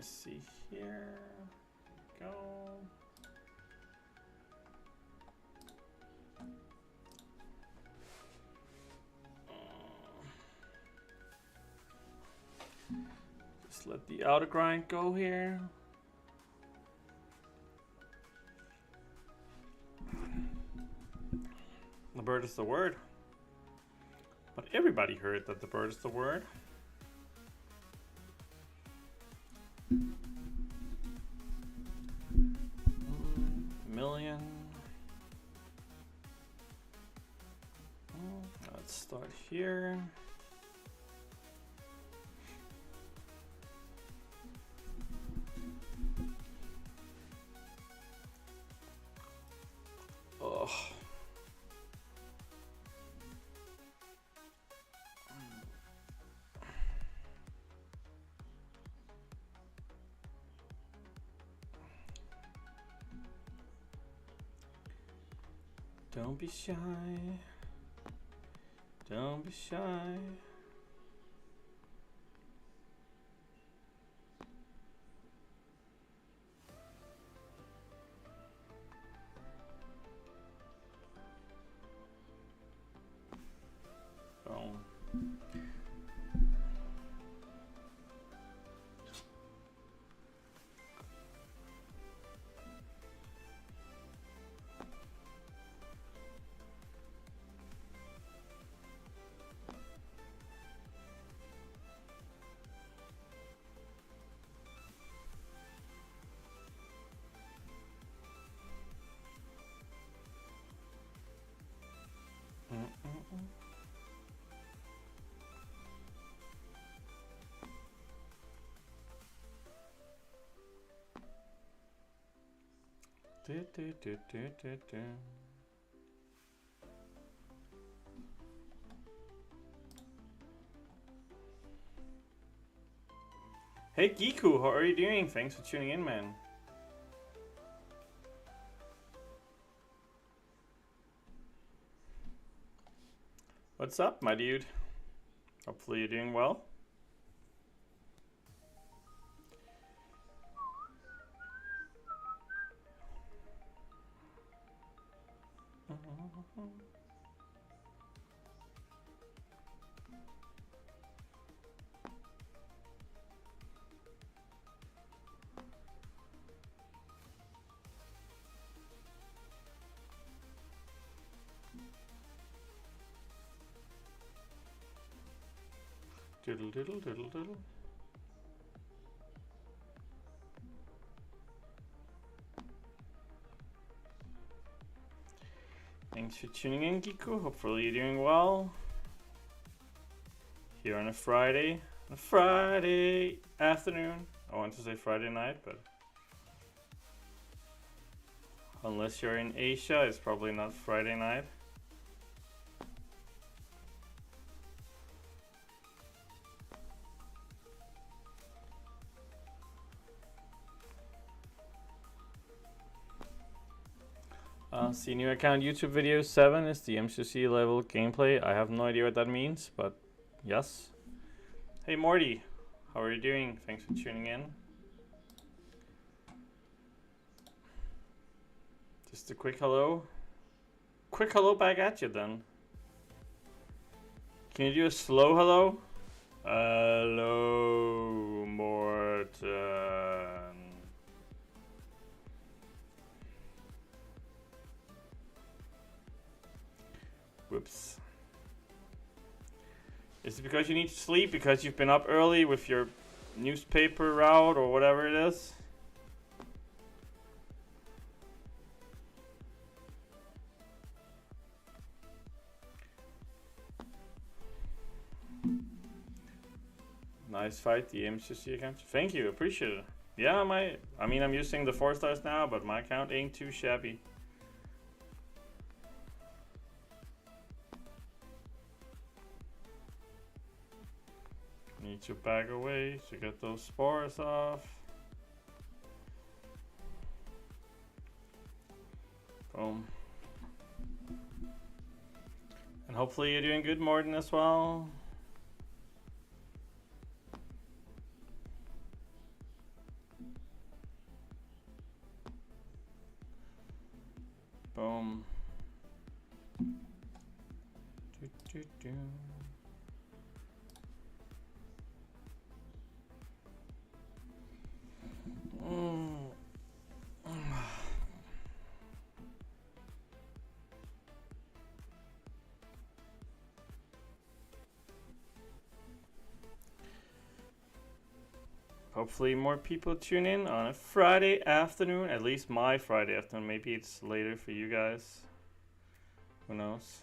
see here. Go. Just let the outer grind go here. The bird is the word. But everybody heard that the bird is the word. Million. Let's start here. Oh. Don't be shy. Don't be shy. Boom. Hey Giku, how are you doing? Thanks for tuning in, man. What's up, my dude? Hopefully you're doing well. Diddle diddle diddle diddle. Thanks for tuning in, Giku. Hopefully you're doing well. Here on a Friday afternoon. I want to say Friday night, but unless you're in Asia, it's probably not Friday night. See new account YouTube video 7 is the MCC level gameplay. I have no idea what that means, but yes. Hey Morty, how are you doing? Thanks for tuning in. Just a quick hello. Quick hello back at you then. Can you do a slow hello? Hello, Morton. Whoops. Is it because you need to sleep? Because you've been up early with your newspaper route or whatever it is? Nice fight, the MCC account. Thank you, appreciate it. Yeah, I mean, I'm using the 4 stars now, but my account ain't too shabby. Need to back away to get those spores off. Boom. And hopefully you're doing good, Morton, as well. Hopefully more people tune in on a Friday afternoon, at least my Friday afternoon. Maybe it's later for you guys. Who knows?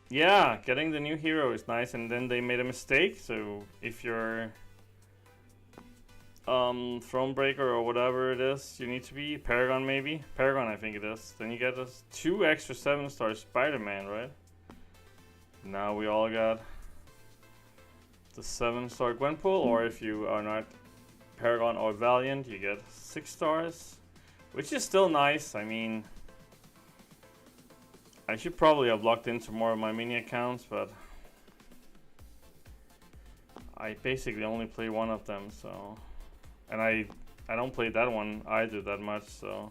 Yeah, getting the new hero is nice, and then they made a mistake. So if you're Thronebreaker or whatever it is, you need to be Paragon, maybe Paragon, I think it is. Then you get us 2 extra 7-star Spider-Man, right? Now we all got the 7-star Gwenpool, or if you are not Paragon or Valiant, you get 6 stars, which is still nice. I mean, I should probably have locked into more of my mini accounts, but I basically only play one of them, so, and I don't play that one either that much, so.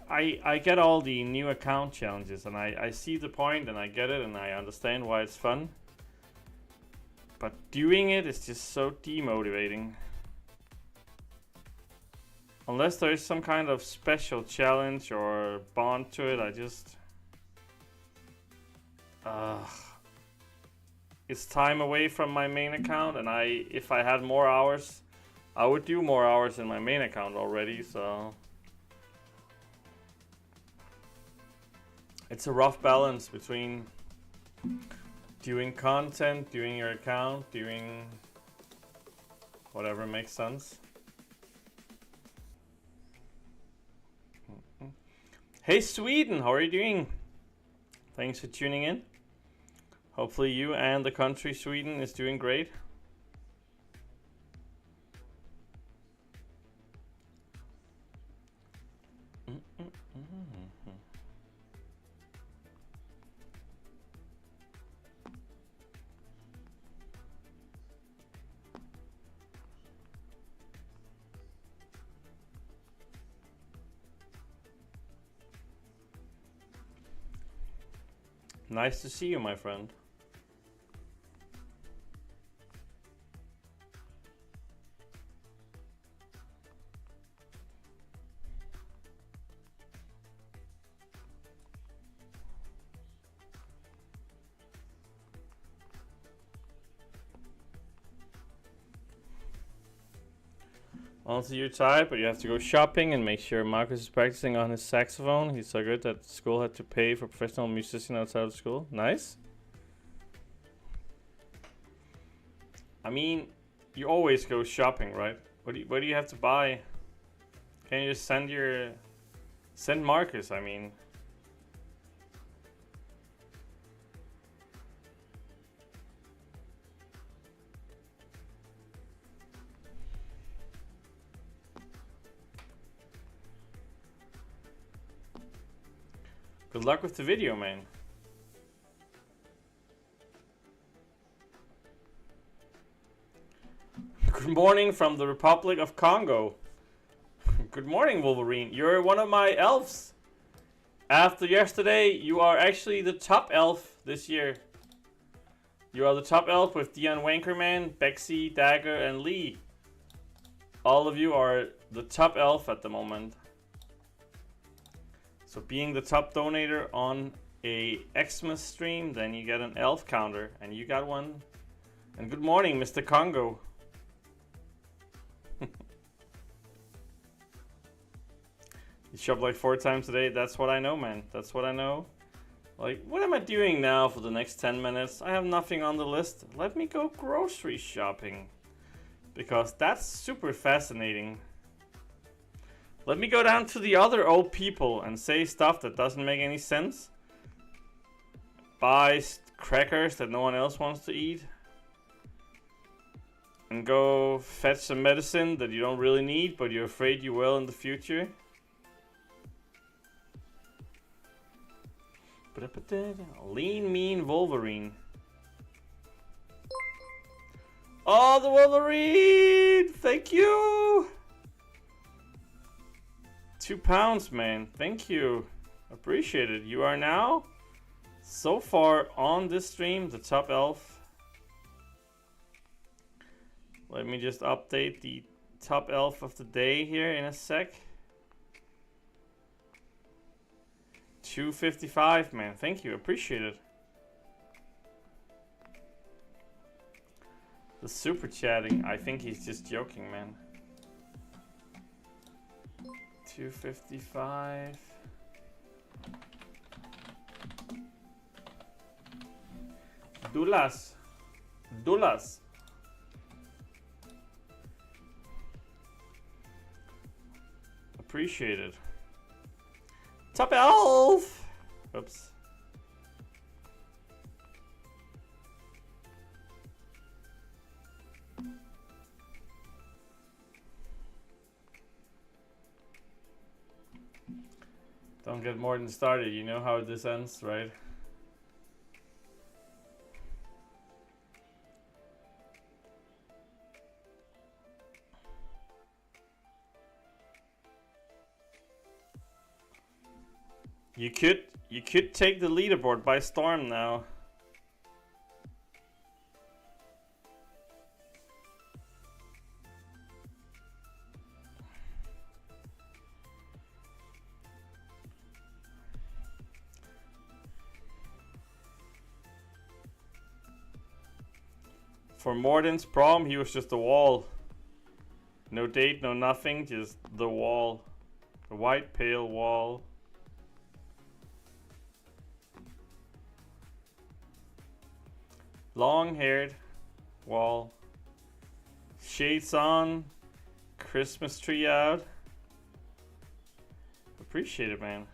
I get all the new account challenges, and I see the point, and I get it, and I understand why it's fun. But doing it is just so demotivating. Unless there is some kind of special challenge or bond to it, I just... it's time away from my main account, and if I had more hours, I would do more hours in my main account already, so... It's a rough balance between doing content, doing your account, doing whatever makes sense. Hey Sweden, how are you doing? Thanks for tuning in. Hopefully you and the country Sweden is doing great. Nice to see you, my friend. Also, you're tired, but you have to go shopping and make sure Marcus is practicing on his saxophone. He's so good that school had to pay for professional musician outside of school. Nice. I mean, you always go shopping, right? What do you have to buy? Can you just send Marcus, I mean. Good luck with the video, man. Good morning from the Republic of Congo. Good morning, Wolverine. You're one of my elves. After yesterday, you are actually the top elf this year. You are the top elf with Dion Wankerman, Bexy, Dagger, and Lee. All of you are the top elf at the moment. So being the top donator on a Xmas stream, then you get an elf counter, and you got one. And good morning, Mr. Congo. You shop like 4 times a day. That's what I know, man. That's what I know. Like, what am I doing now for the next 10 minutes? I have nothing on the list. Let me go grocery shopping. Because that's super fascinating. Let me go down to the other old people and say stuff that doesn't make any sense. Buy crackers that no one else wants to eat. And go fetch some medicine that you don't really need, but you're afraid you will in the future. But Lean Mean Wolverine. Oh, the Wolverine! Thank you! £2, man. Thank you. Appreciate it. You are now, so far on this stream, the top elf. Let me just update the top elf of the day here in a sec. 255, man. Thank you. Appreciate it. The super chatting. I think he's just joking, man. 255. Dulas. Dulas. Appreciate it. Top elf! Oops. Don't get more than started. You know how this ends, right? You could take the leaderboard by storm now. For Morden's prom, he was just a wall. No date, no nothing, just the wall. The white pale wall. Long-haired wall. Shades on. Christmas tree out. Appreciate it, man.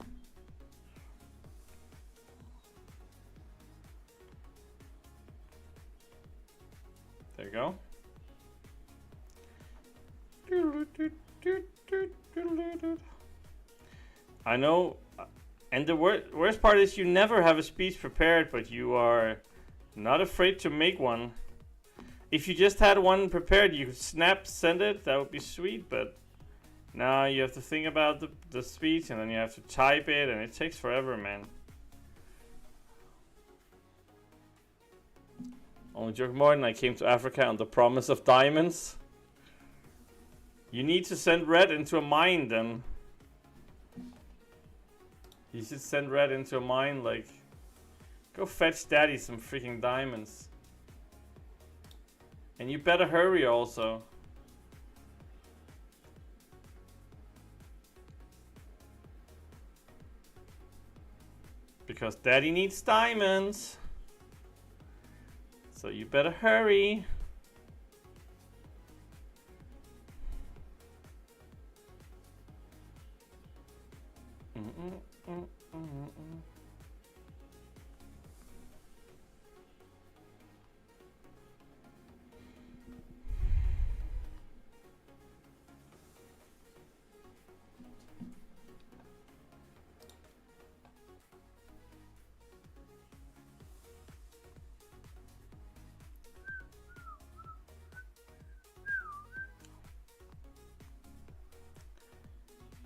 There you go. I know, and the worst part is you never have a speech prepared, but you are not afraid to make one. If you just had one prepared, you could snap, send it, that would be sweet, but now you have to think about the speech, and then you have to type it, and it takes forever, man. Only joke more than I came to Africa on the promise of diamonds. You need to send red into a mine, then. You should send red into a mine, like... Go fetch daddy some freaking diamonds. And you better hurry also. Because daddy needs diamonds. So you better hurry.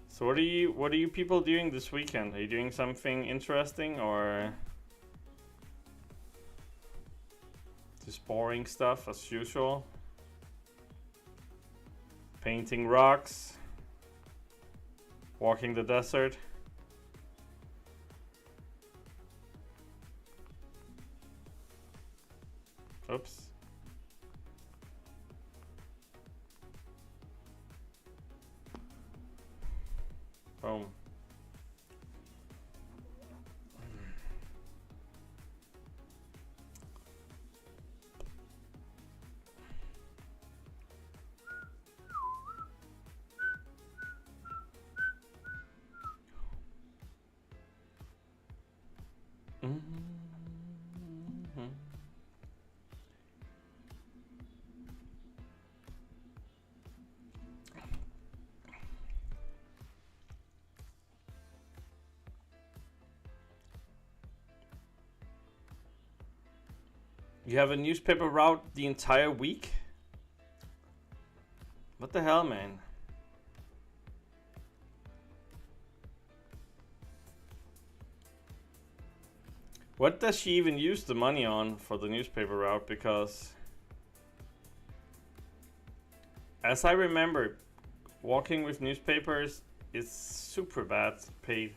So what are you people doing this weekend? Are you doing something interesting or just boring stuff as usual? Painting rocks, walking the desert. Oops. Boom. You have a newspaper route the entire week? What the hell, man? What does she even use the money on for the newspaper route? Because as I remember, walking with newspapers is super bad paid.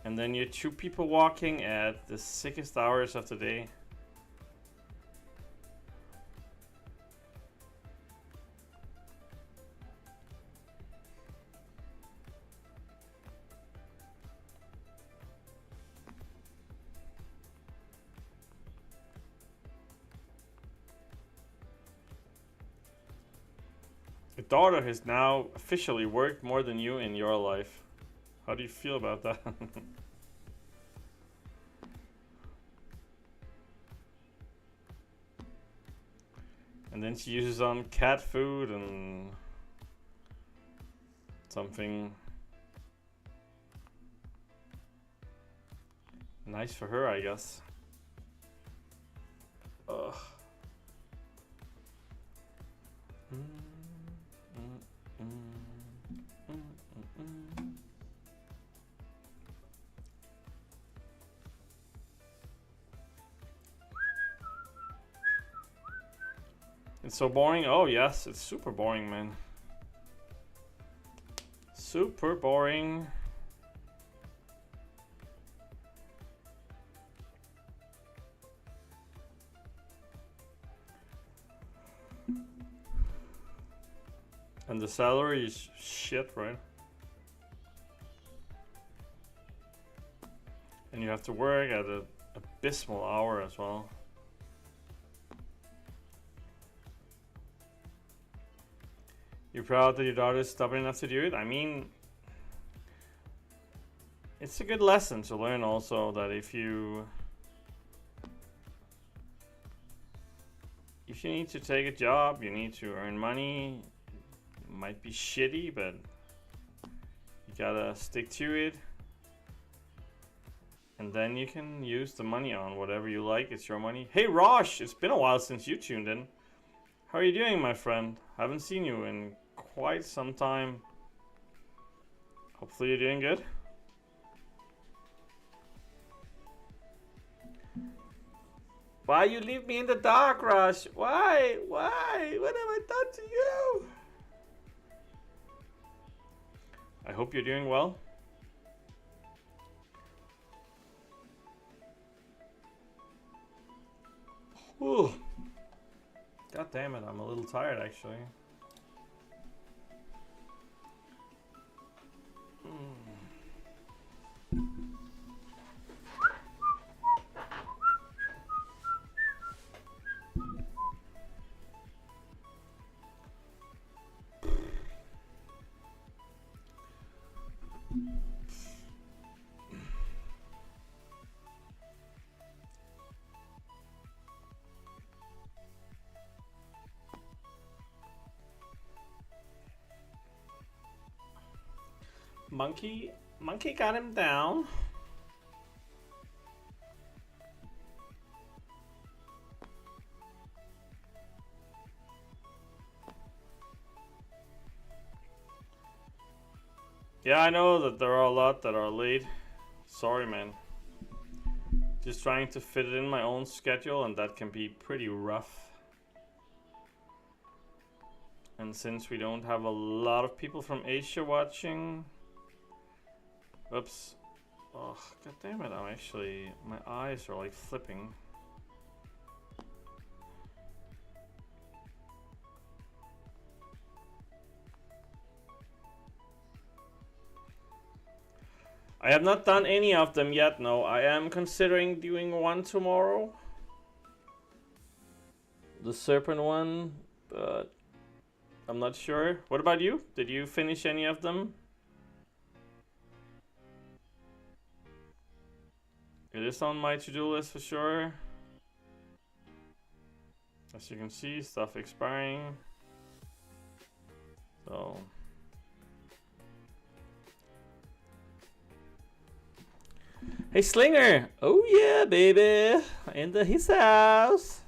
And then you're two people walking at the sickest hours of the day. Your daughter has now officially worked more than you in your life. How do you feel about that? And then she uses on cat food and something nice for her, I guess. Ugh. It's so boring. Oh yes, it's super boring, man. Super boring. And the salary is shit, right? And you have to work at an abysmal hour as well. You're proud that your daughter is stubborn enough to do it? I mean, it's a good lesson to learn also that if you need to take a job, you need to earn money. It might be shitty, but you gotta stick to it. And then you can use the money on whatever you like. It's your money. Hey Rosh, it's been a while since you tuned in. How are you doing, my friend? Haven't seen you in quite some time. Hopefully you're doing good. Why you leave me in the dark, Rush? Why? Why? What have I done to you? I hope you're doing well. Ooh. God damn it, I'm a little tired actually. Monkey got him down. Yeah, I know that there are a lot that are late. Sorry, man. Just trying to fit it in my own schedule, and that can be pretty rough. And since we don't have a lot of people from Asia watching... Oops. Oh, god damn it, I'm actually... My eyes are like flipping. I have not done any of them yet, no. I am considering doing one tomorrow. The serpent one, but I'm not sure. What about you? Did you finish any of them? It is on my to-do list for sure. As you can see, stuff expiring. So... Hey Slinger! Oh yeah, baby! Into his house!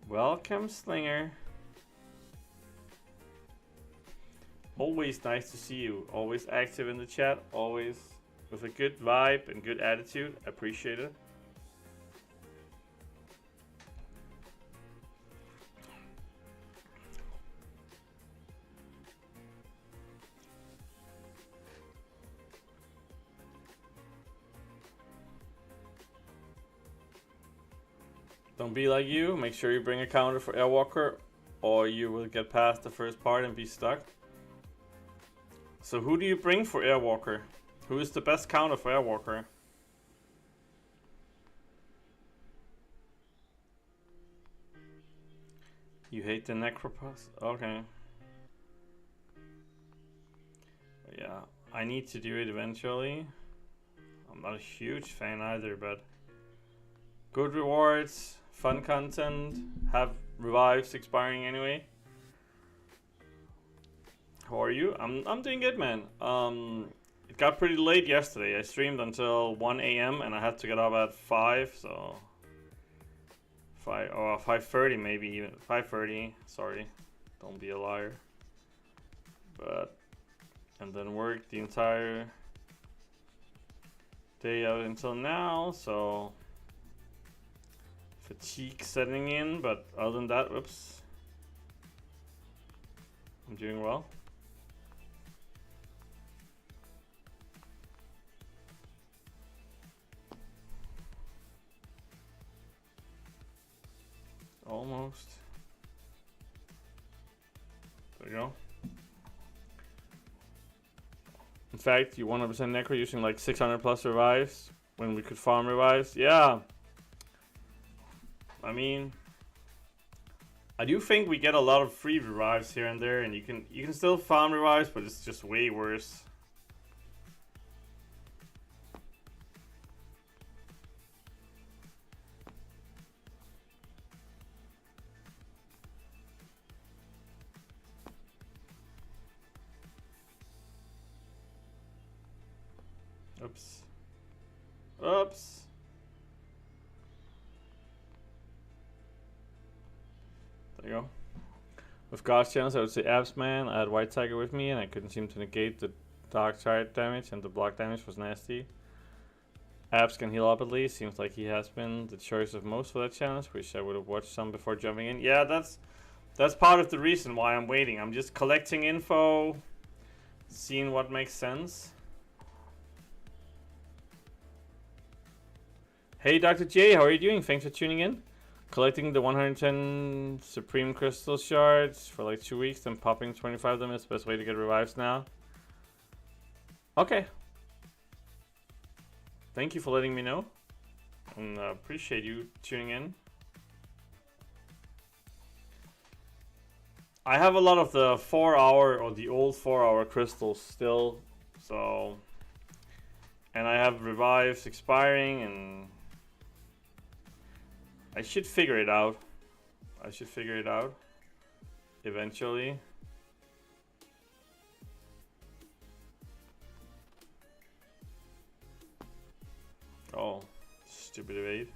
Welcome, Slinger. Always nice to see you. Always active in the chat. Always with a good vibe and good attitude. Appreciate it. Don't be like you. Make sure you bring a counter for Airwalker, or you will get past the first part and be stuck. So who do you bring for Airwalker? Who is the best counter for Airwalker? You hate the Necropus? Okay. Yeah, I need to do it eventually. I'm not a huge fan either, but good rewards, fun content, have revives expiring anyway. How are you? I'm doing good, man. It got pretty late yesterday. I streamed until 1 a.m. and I had to get up at 5, so 5:30 maybe, even 5:30. Sorry, don't be a liar. But and then worked the entire day out until now, so fatigue setting in. But other than that, whoops, I'm doing well. Almost. There you go. In fact, you 100% necro using like 600 plus revives when we could farm revives. Yeah. I mean, I do think we get a lot of free revives here and there, and you can still farm revives, but it's just way worse. Oops. Oops. There you go. With God's channels, I would say Abs Man. I had White Tiger with me, and I couldn't seem to negate the Dark Side damage, and the block damage was nasty. Abs can heal up at least. Seems like he has been the choice of most for that challenge. Wish I would have watched some before jumping in. Yeah, that's part of the reason why I'm waiting. I'm just collecting info, seeing what makes sense. Hey Dr. J, how are you doing? Thanks for tuning in. Collecting the 110 Supreme Crystal Shards for like 2 weeks, then popping 25 of them is the best way to get revives now. Okay. Thank you for letting me know. And appreciate you tuning in. I have a lot of the 4-hour or the old 4-hour crystals still, so, and I have revives expiring, and I should figure it out. I should figure it out eventually. Oh, stupid evade.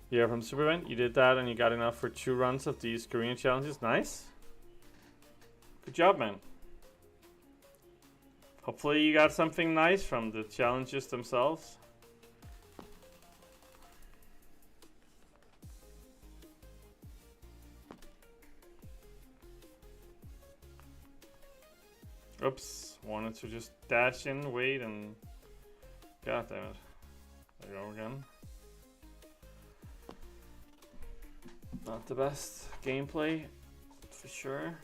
Yeah, from Super Event, you did that and you got enough for 2 runs of these Korean challenges. Nice. Good job, man. Hopefully you got something nice from the challenges themselves. Oops, wanted to just dash in, wait, and god damn it. There you go again. Not the best gameplay, for sure.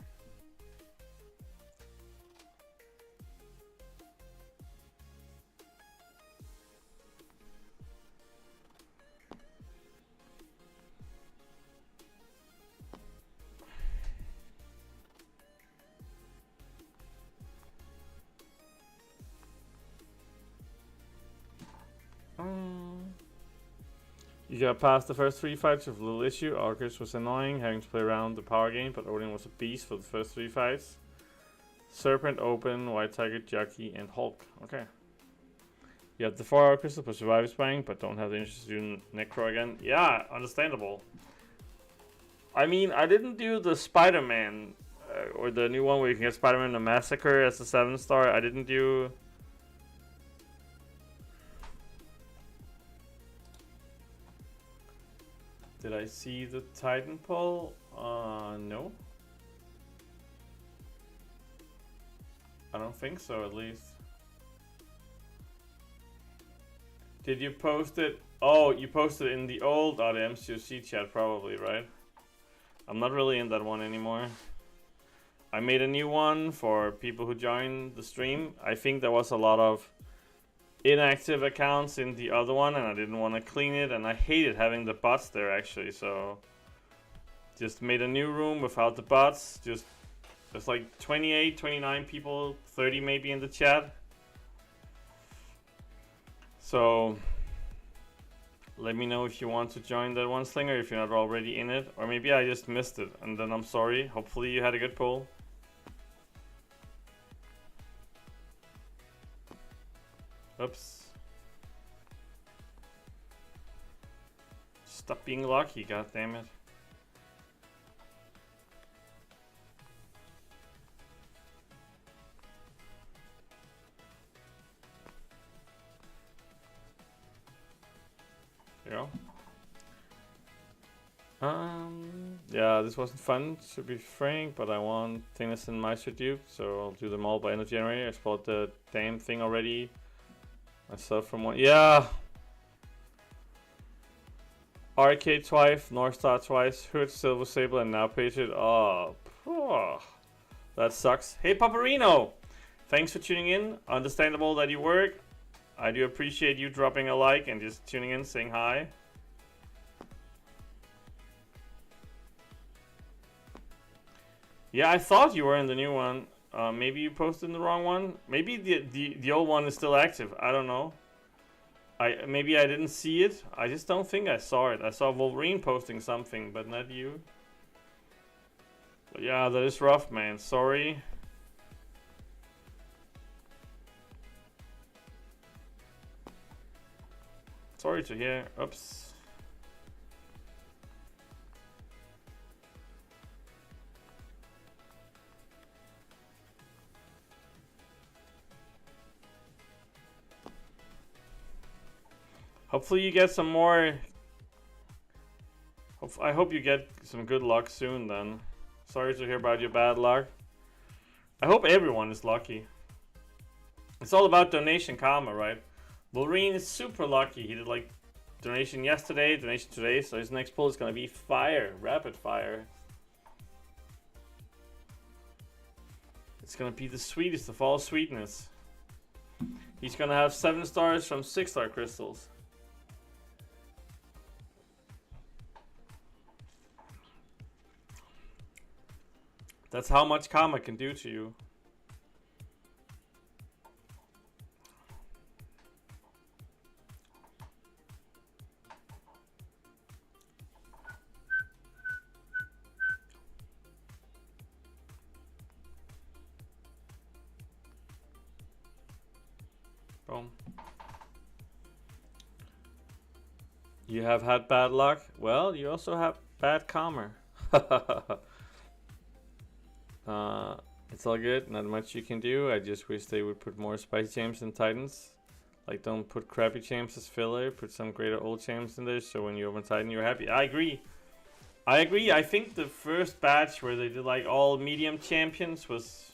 You got past the first 3 fights with little issue. Arcus was annoying, having to play around the power game, but Odin was a beast for the first 3 fights. Serpent, Open, White Tiger, Jockey, and Hulk. Okay. You have the 4 hour crystal for Survivor Spang, but don't have the interest to do Necro again. Yeah, understandable. I mean, I didn't do the Spider-Man, or the new one where you can get Spider-Man the Massacre as a 7-star. I didn't do... Did I see the Titan pull? No. I don't think so, at least. Did you post it? Oh, you posted it in the old OtteMcoc chat, probably, right? I'm not really in that one anymore. I made a new one for people who joined the stream. I think there was a lot of inactive accounts in the other one, and I didn't want to clean it, and I hated having the bots there, actually, so just made a new room without the bots. Just there's like 28, 29 people, 30 maybe in the chat. So let me know if you want to join that one, Slinger, if you're not already in it, or maybe I just missed it, and then I'm sorry. Hopefully you had a good pull. Oops. Stop being lucky, goddammit. There you go. Yeah, this wasn't fun, to be frank, but I want Thinness and Meister Duke, so I'll do them all by end of January. I spelled the damn thing already myself from one. Yeah! Arcade twice, North Star twice, Hood, Silver Sable, and now Patriot. Oh, that sucks. Hey, Paparino! Thanks for tuning in. Understandable that you work. I do appreciate you dropping a like and just tuning in, saying hi. Yeah, I thought you were in the new one. Maybe you posted in the wrong one. Maybe the old one is still active. I don't know. Maybe I didn't see it. I just don't think I saw it. I saw Wolverine posting something, but not you. But yeah, that is rough, man. Sorry. Sorry to hear. Oops. Hopefully you get some more. I hope you get some good luck soon then. Sorry to hear about your bad luck. I hope everyone is lucky. It's all about donation karma, right? Wolverine is super lucky. He did like donation yesterday, donation today, so his next pull is gonna be fire, rapid fire. It's gonna be the sweetest of all sweetness. He's gonna have 7 stars from 6-star crystals. That's how much karma can do to you. Boom. You have had bad luck? Well, you also have bad karma. It's all good, not much you can do. I just wish they would put more spicy champs in Titans. Like, don't put crappy champs as filler, put some greater old champs in there, so when you open Titan, you're happy. I agree. I think the first batch where they did like all medium champions was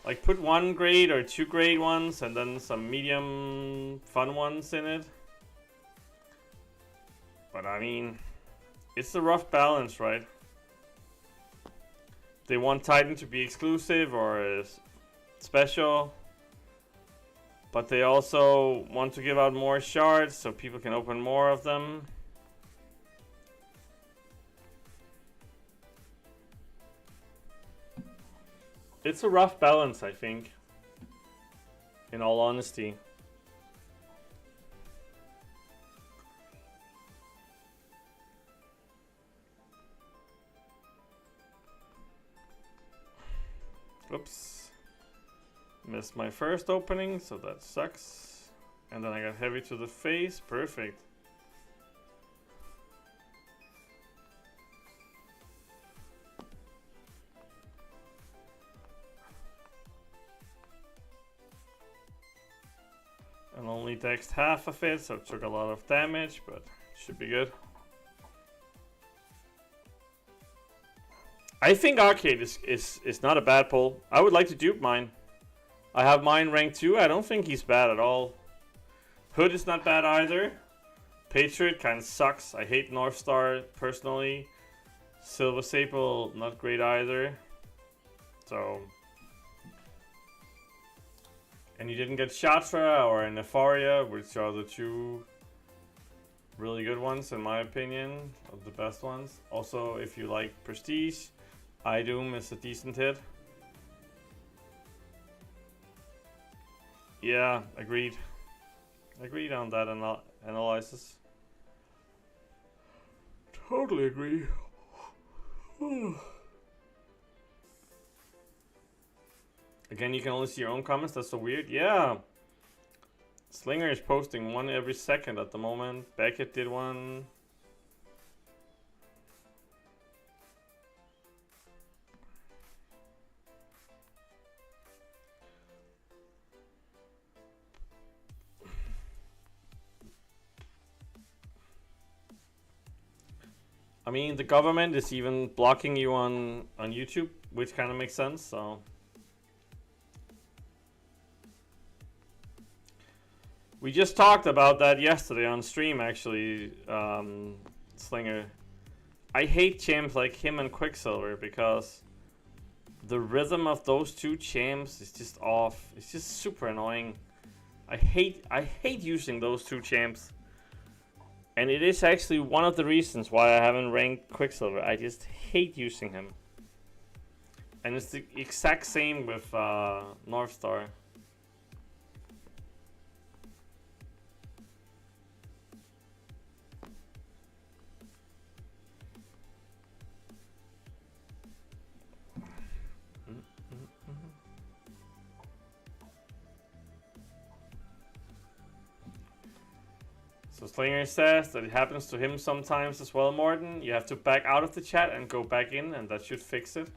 like put 1 grade or 2 grade ones and then some medium fun ones in it. But I mean, it's a rough balance, right? They want Titan to be exclusive or special, but they also want to give out more shards so people can open more of them. It's a rough balance, I think, in all honesty. Oops. Missed my first opening, so that sucks. And then I got heavy to the face. Perfect. And only dexed half of it, so it took a lot of damage, but should be good. I think Arcade is not a bad pull. I would like to dupe mine. I have mine ranked 2. I don't think he's bad at all. Hood is not bad either. Patriot kind of sucks. I hate North Star personally. Silver Sable, not great either. So... And you didn't get Shatra or an Euphoria, which are the 2 really good ones in my opinion, of the best ones. Also, if you like Prestige, Idoom is a decent hit. Yeah, agreed. Agreed on that analysis. Totally agree. Again, you can only see your own comments. That's so weird. Yeah. Slinger is posting one every second at the moment. Banquet did one. I mean, the government is even blocking you on YouTube, which kind of makes sense, so... We just talked about that yesterday on stream, actually, Slinger. I hate champs like him and Quicksilver because the rhythm of those 2 champs is just off. It's just super annoying. I hate using those 2 champs. And it is actually one of the reasons why I haven't ranked Quicksilver. I just hate using him. And it's the exact same with North Star. So Slinger says that it happens to him sometimes as well, Morten. You have to back out of the chat and go back in, and that should fix it.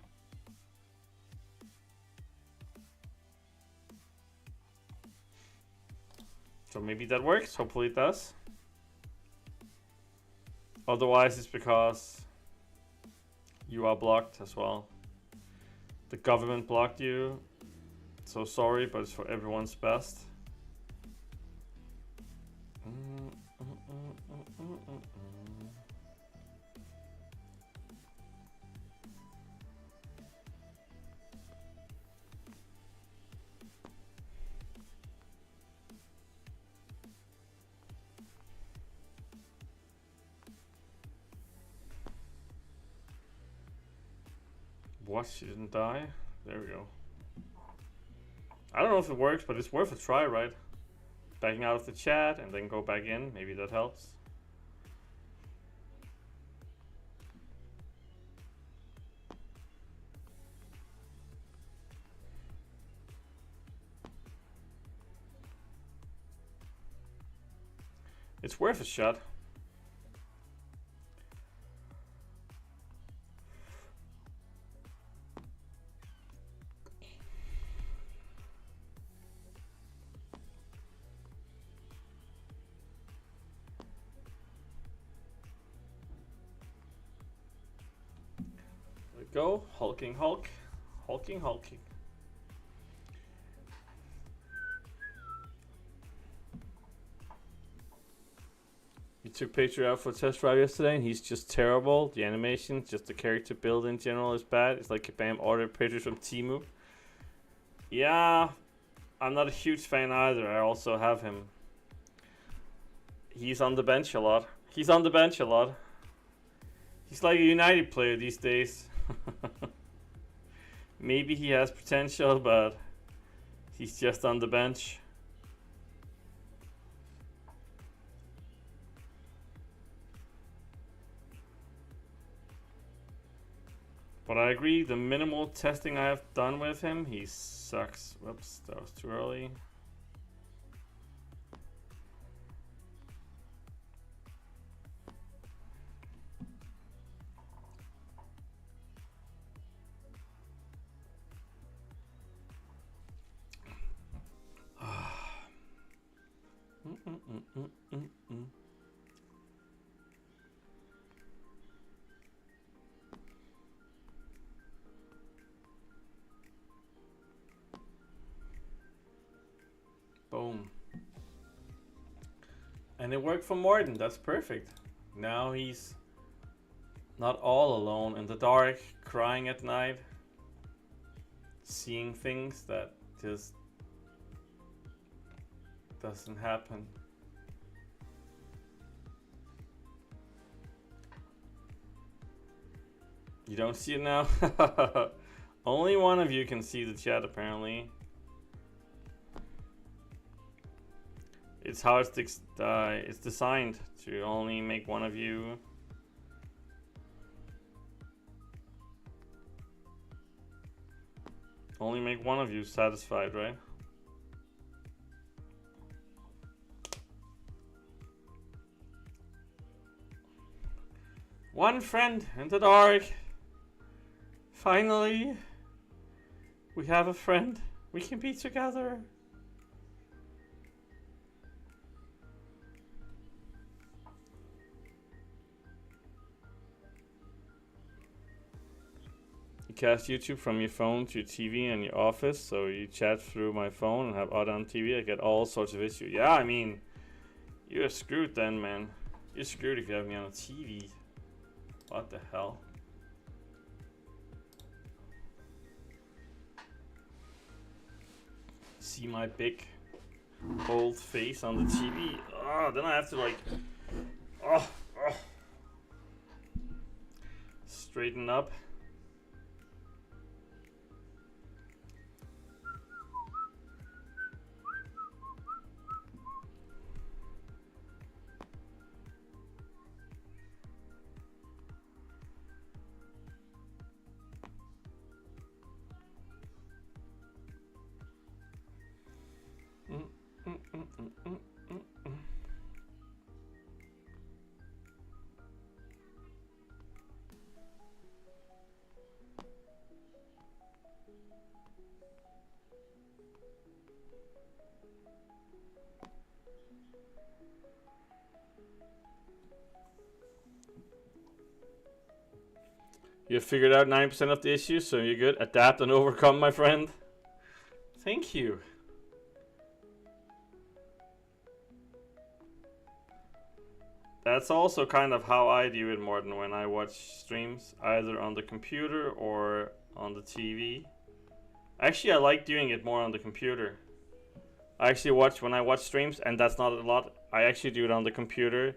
So maybe that works. Hopefully it does. Otherwise, it's because you are blocked as well. The government blocked you. So sorry, but it's for everyone's best. What? She didn't die? There we go. I don't know if it works, but it's worth a try, right? Backing out of the chat and then go back in. Maybe that helps. It's worth a shot. Go, hulking Hulk, hulking hulking. You took Patriot out for a test drive yesterday and he's just terrible. The animation, just the character build in general is bad. It's like Kabam ordered Patriot from Temu. Yeah, I'm not a huge fan either. I also have him. He's on the bench a lot. He's on the bench a lot. He's like a United player these days. Maybe he has potential, but he's just on the bench. But I agree, the minimal testing I have done with him, he sucks. Whoops, that was too early. Boom. And it worked for Morten. That's perfect. Now he's not all alone in the dark, crying at night, seeing things that just doesn't happen. You don't see it now? Only one of you can see the chat, apparently. It's how it's designed to only make one of you. Only make one of you satisfied, right? One friend in the dark. Finally, we have a friend. We can be together. You cast YouTube from your phone to your TV in your office, so you chat through my phone and have Otte on TV. I get all sorts of issues. Yeah, I mean, you're screwed then, man. You're screwed if you have me on a TV. What the hell? See my big old face on the TV. Oh, then I have to like straighten up. You figured out 90% of the issues, so you're good. Adapt and overcome, my friend. Thank you. That's also kind of how I do it, Morten, when I watch streams, either on the computer or on the TV. Actually, I like doing it more on the computer. I actually when I watch streams, and that's not a lot, I actually do it on the computer,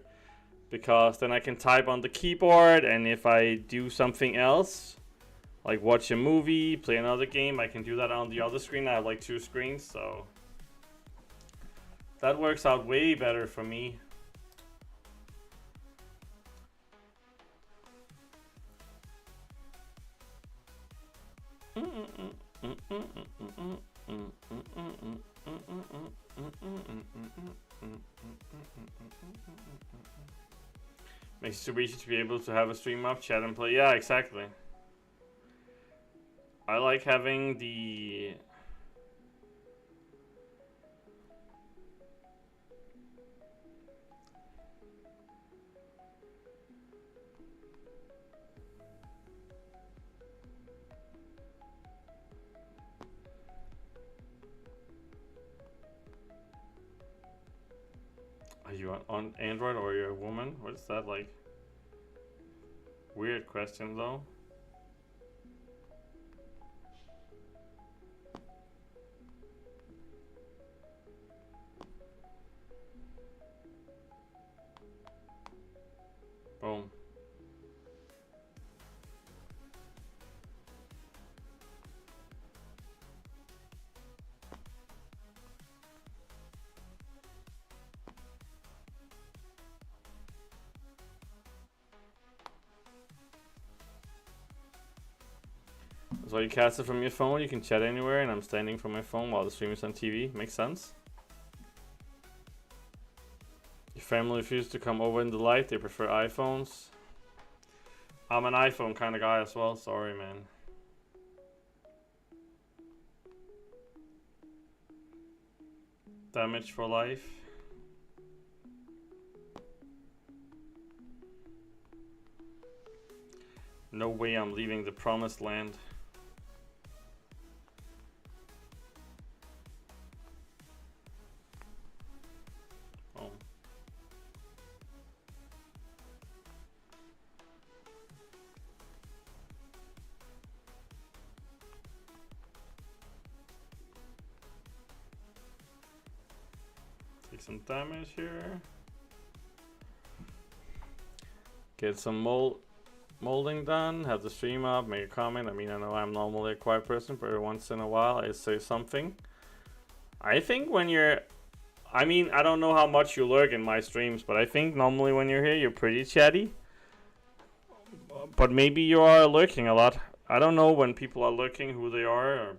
because then I can type on the keyboard, and if I do something else, like watch a movie, play another game, I can do that on the other screen. I have like 2 screens, so that works out way better for me. Makes it super easy to be able to have a stream up, chat and play. Yeah, exactly. I like having the... Are you on Android or are you a woman? What is that like? Weird question though. Boom. So you cast it from your phone, you can chat anywhere, and I'm standing from my phone while the stream is on TV. Makes sense. Your family refused to come over in the light, they prefer iPhones. I'm an iPhone kind of guy as well, sorry man. Damage for life. No way I'm leaving the promised land. Oh. Take some damage here. Get some molding done, have the stream up, make a comment. I mean, I know I'm normally a quiet person, but every once in a while I say something. I think when you're, I mean, I don't know how much you lurk in my streams, but I think normally when you're here, you're pretty chatty. But maybe you are lurking a lot. I don't know when people are lurking, who they are. Or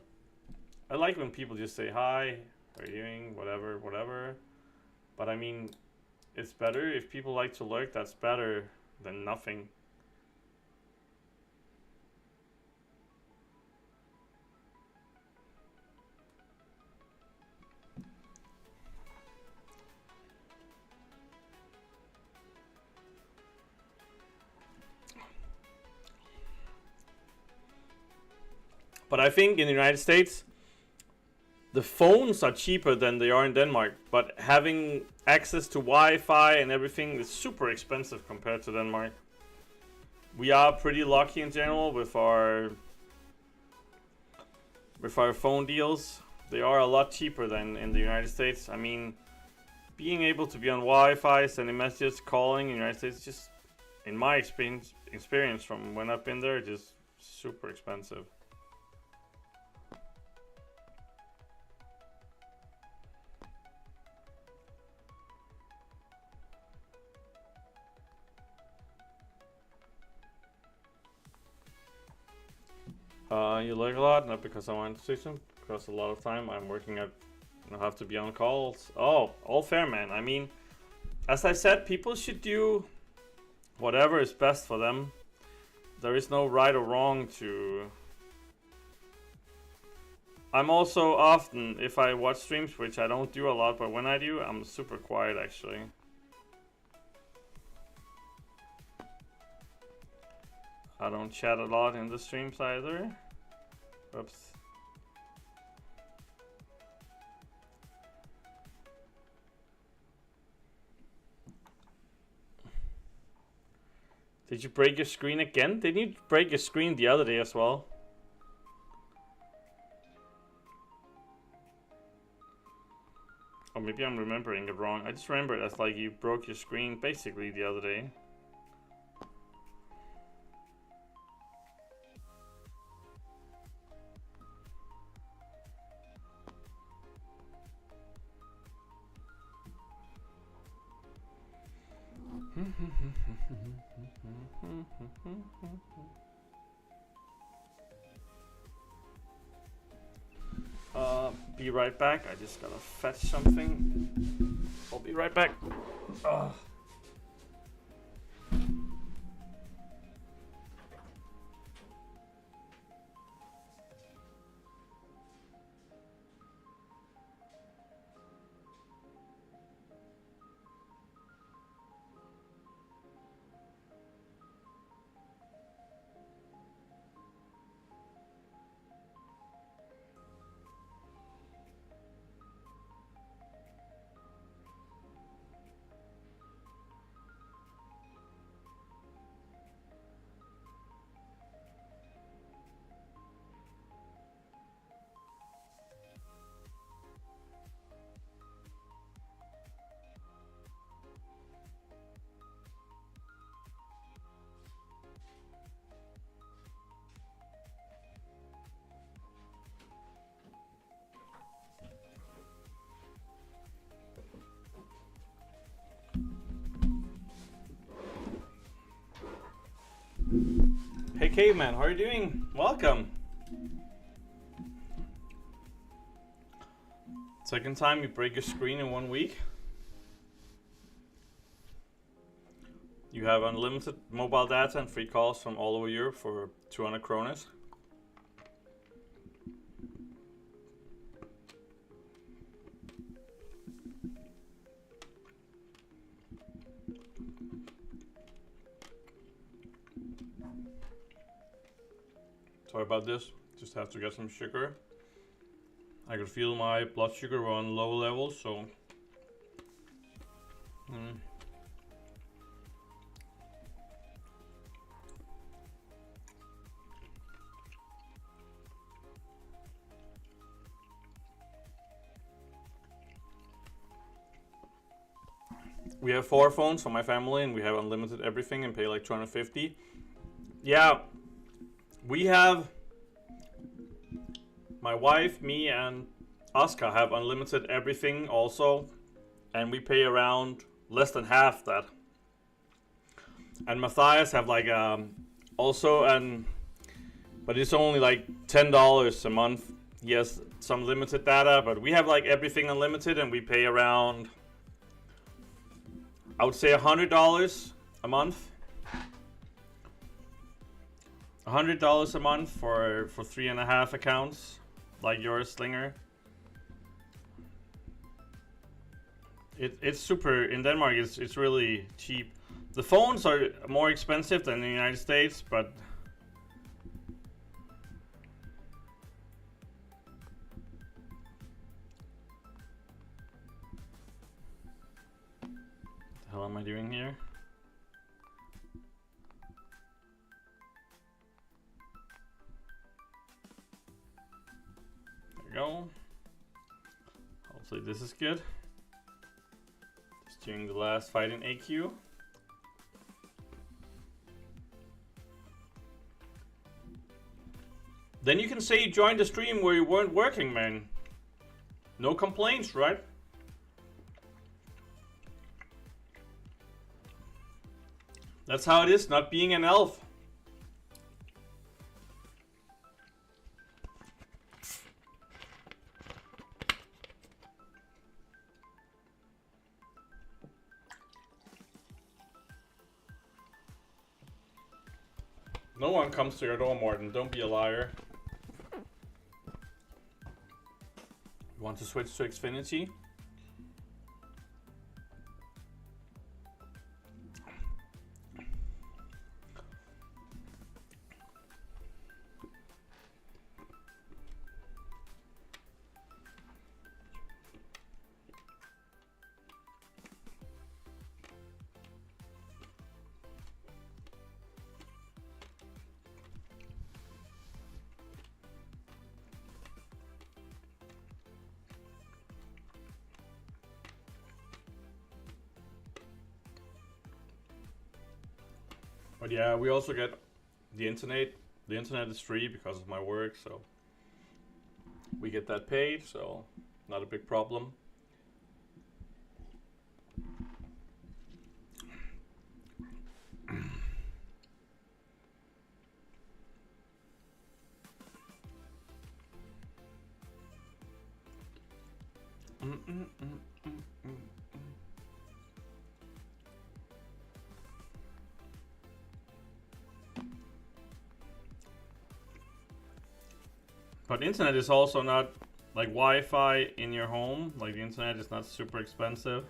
I like when people just say hi, how are you doing, whatever, whatever. But I mean, it's better if people like to lurk, that's better than nothing. But I think in the United States, the phones are cheaper than they are in Denmark. But having access to Wi-Fi and everything is super expensive compared to Denmark. We are pretty lucky in general with our phone deals. They are a lot cheaper than in the United States. I mean, being able to be on Wi-Fi, sending messages, calling in the United States, just in my experience from when I've been there, just super expensive. You lag a lot, not because I want to say something, because a lot of time I'm working at, I have to be on calls. Oh, all fair, man. I mean, as I said, people should do whatever is best for them. There is no right or wrong to... I'm also often, if I watch streams, which I don't do a lot, but when I do, I'm super quiet actually. I don't chat a lot in the streams either. Oops. Did you break your screen again? Didn't you break your screen the other day as well? Or maybe I'm remembering it wrong. I just remember it as like you broke your screen basically the other day. Be right back. I just gotta fetch something. I'll be right back. Hey Caveman, how are you doing? Welcome. Second time you break your screen in 1 week. You have unlimited mobile data and free calls from all over Europe for 200 kroners. Sorry about this, just have to get some sugar. I could feel my blood sugar were on low levels, so we have 4 phones for my family and we have unlimited everything and pay like 250. Yeah, we have, my wife, me and Oscar have unlimited everything also, and we pay around less than half that. And Matthias have like also, but it's only like $10 a month. He has some limited data, but we have like everything unlimited and we pay around, I would say $100 a month. $100 a month for 3.5 accounts, like yours, Slinger. It's super, in Denmark it's really cheap. The phones are more expensive than in the United States, but what the hell am I doing here? Go. Hopefully this is good. Just doing the last fight in AQ. Then you can say you joined the stream where you weren't working, man. No complaints, right? That's how it is, not being an elf. No one comes to your door, Morten. Don't be a liar. You want to switch to Xfinity? But yeah, we also get the internet. The internet is free because of my work, so we get that paid, so not a big problem. But internet is also not like Wi-Fi in your home. Like the internet is not super expensive.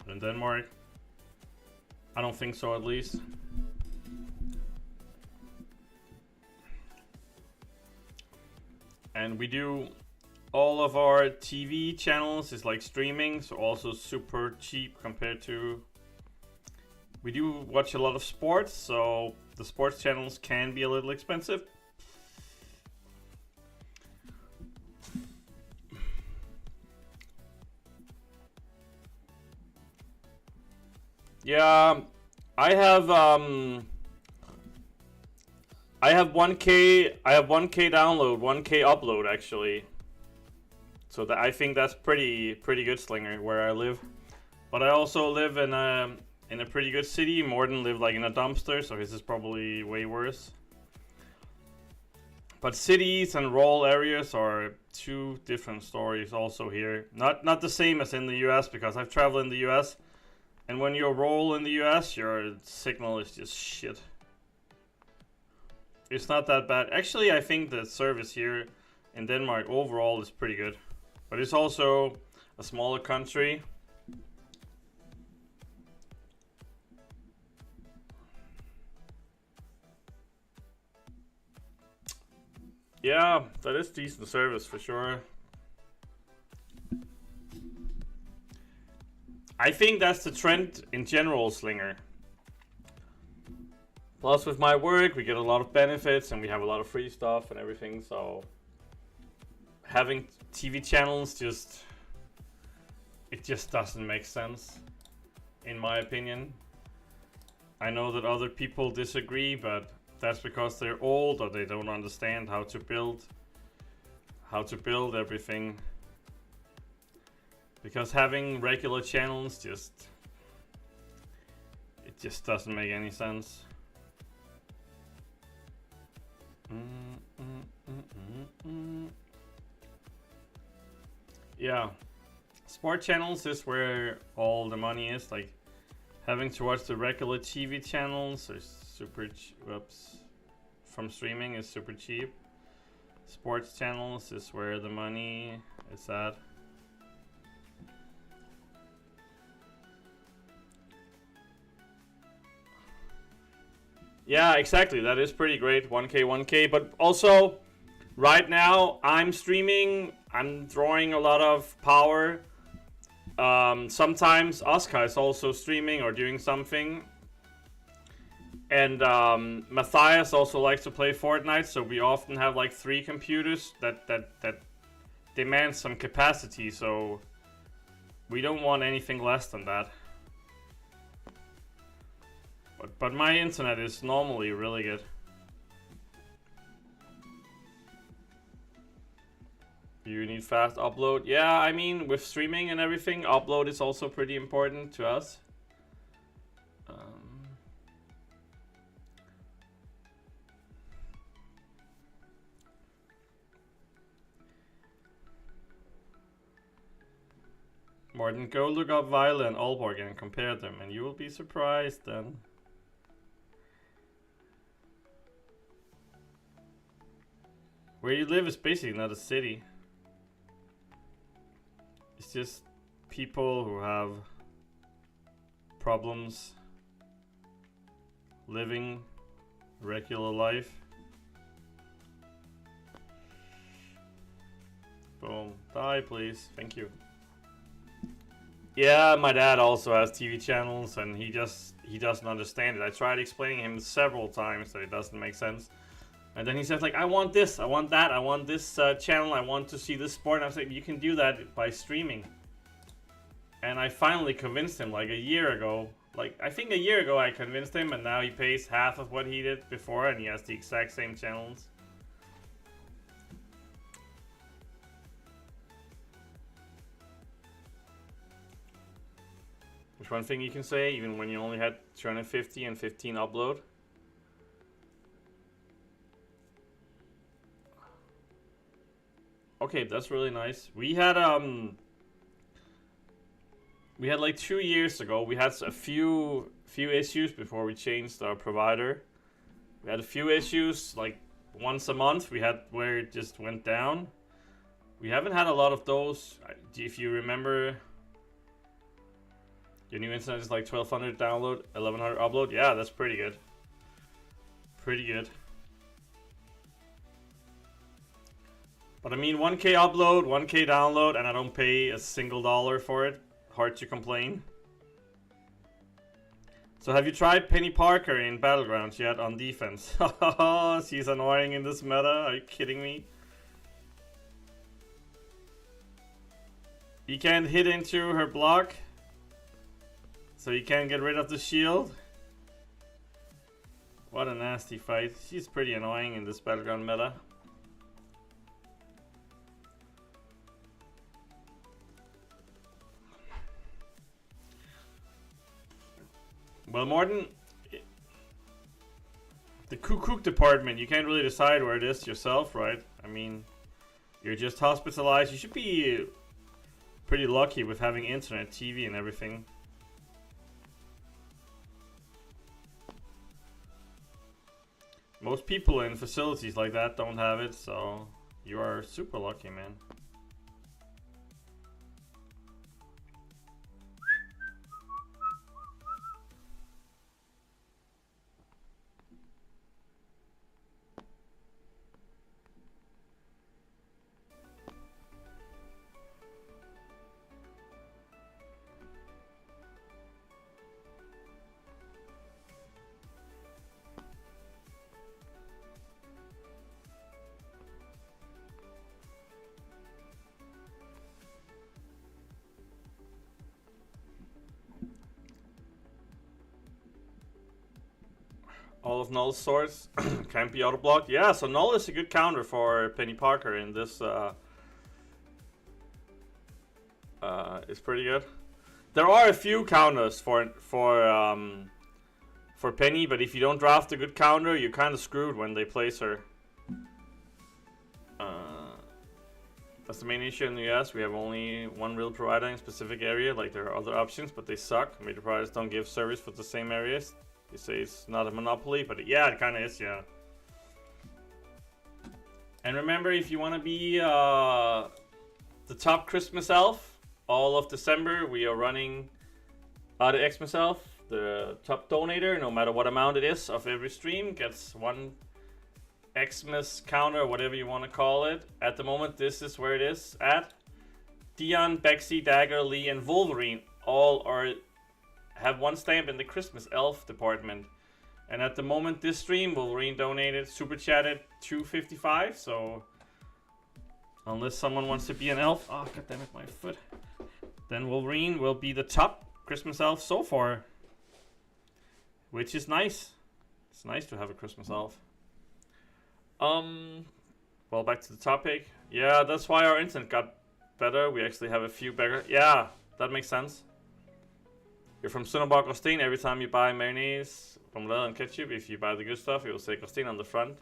In Denmark, I don't think so, at least. And we do all of our TV channels is like streaming, so also super cheap compared to. We do watch a lot of sports, so the sports channels can be a little expensive. Yeah, I have 1K. I have 1K download, 1K upload actually. So that I think that's pretty good, Slinger, where I live. But I also live in a pretty good city. Morten lived like in a dumpster, so his is probably way worse. But cities and rural areas are two different stories also here. Not the same as in the US, because I've traveled in the US, and when you're rural in the US, your signal is just shit. It's not that bad. Actually, I think the service here in Denmark overall is pretty good. But it's also a smaller country. Yeah, that is decent service for sure. I think that's the trend in general, Slinger. Plus, with my work, we get a lot of benefits and we have a lot of free stuff and everything. So, having TV channels it just doesn't make sense, in my opinion. I know that other people disagree, but that's because they're old or they don't understand how to build everything. Because having regular channels it just doesn't make any sense. Yeah, sport channels is where all the money is. Like, having to watch the regular TV channels is super from streaming is super cheap. Sports channels is where the money is at. Yeah, exactly. That is pretty great. 1K. But also, right now, I'm streaming. I'm drawing a lot of power. Sometimes Oscar is also streaming or doing something. And Matthias also likes to play Fortnite, so we often have like 3 computers that demand some capacity, so we don't want anything less than that. But my internet is normally really good. You need fast upload. Yeah, I mean, with streaming and everything, upload is also pretty important to us. Martin, go look up Viola and Aalborg and compare them, and you will be surprised then. Where you live is basically not a city. It's just people who have problems living regular life. Boom. Die, please. Thank you. Yeah, my dad also has TV channels, and he doesn't understand it. I tried explaining him several times that it doesn't make sense. And then he says, like, I want this, I want that, I want this channel, I want to see this sport. And I was like, you can do that by streaming. And I finally convinced him, like, a year ago. Like, I think a year ago I convinced him, and now he pays half of what he did before, and he has the exact same channels. Which one thing you can say, even when you only had 250 and 15 upload? Okay, that's really nice. We had like 2 years ago, we had a few issues before we changed our provider. We had a few issues, like once a month we had where it just went down. We haven't had a lot of those. If you remember, your new internet is like 1200 download, 1100 upload. Yeah, that's pretty good. Pretty good. But I mean, 1K upload, 1K download, and I don't pay a single dollar for it. Hard to complain. So have you tried Penny Parker in Battlegrounds yet on defense? She's annoying in this meta, are you kidding me? You can't hit into her block, so you can't get rid of the shield. What a nasty fight. She's pretty annoying in this Battleground meta. Well, Morten, The cook department, you can't really decide where it is yourself, right? I mean, you're just hospitalized. You should be pretty lucky with having internet, TV, and everything. Most people in facilities like that don't have it, so you are super lucky, man. All of Null's swords can't be auto-blocked. Yeah, so Null is a good counter for Penny Parker in this. It's pretty good. There are a few counters for Penny, but if you don't draft a good counter, you're kind of screwed when they place her. That's the main issue in the US. We have only one real provider in a specific area. Like, there are other options, but they suck. Major providers don't give service for the same areas. You say it's not a monopoly, but yeah, it kind of is, yeah. And remember, if you want to be the top Christmas elf, all of December, we are running OtteMcoc, the top donator, no matter what amount it is of every stream, gets one Xmas counter, whatever you want to call it. At the moment, this is where it is at. Dion, Bexy, Dagger, Lee, and Wolverine all have one stamp in the Christmas elf department. And at the moment this stream, Wolverine donated, super chatted $2.55, so unless someone wants to be an elf, oh god damn it, my foot, then Wolverine will be the top Christmas elf so far, which is nice. It's nice to have a Christmas elf. Well, back to the topic. Yeah, that's why our internet got better. We actually have a few better. Yeah, that makes sense. You're from Sønderborg, Gråsten. Every time you buy mayonnaise, remoulade, and ketchup, if you buy the good stuff, it will say Gråsten on the front.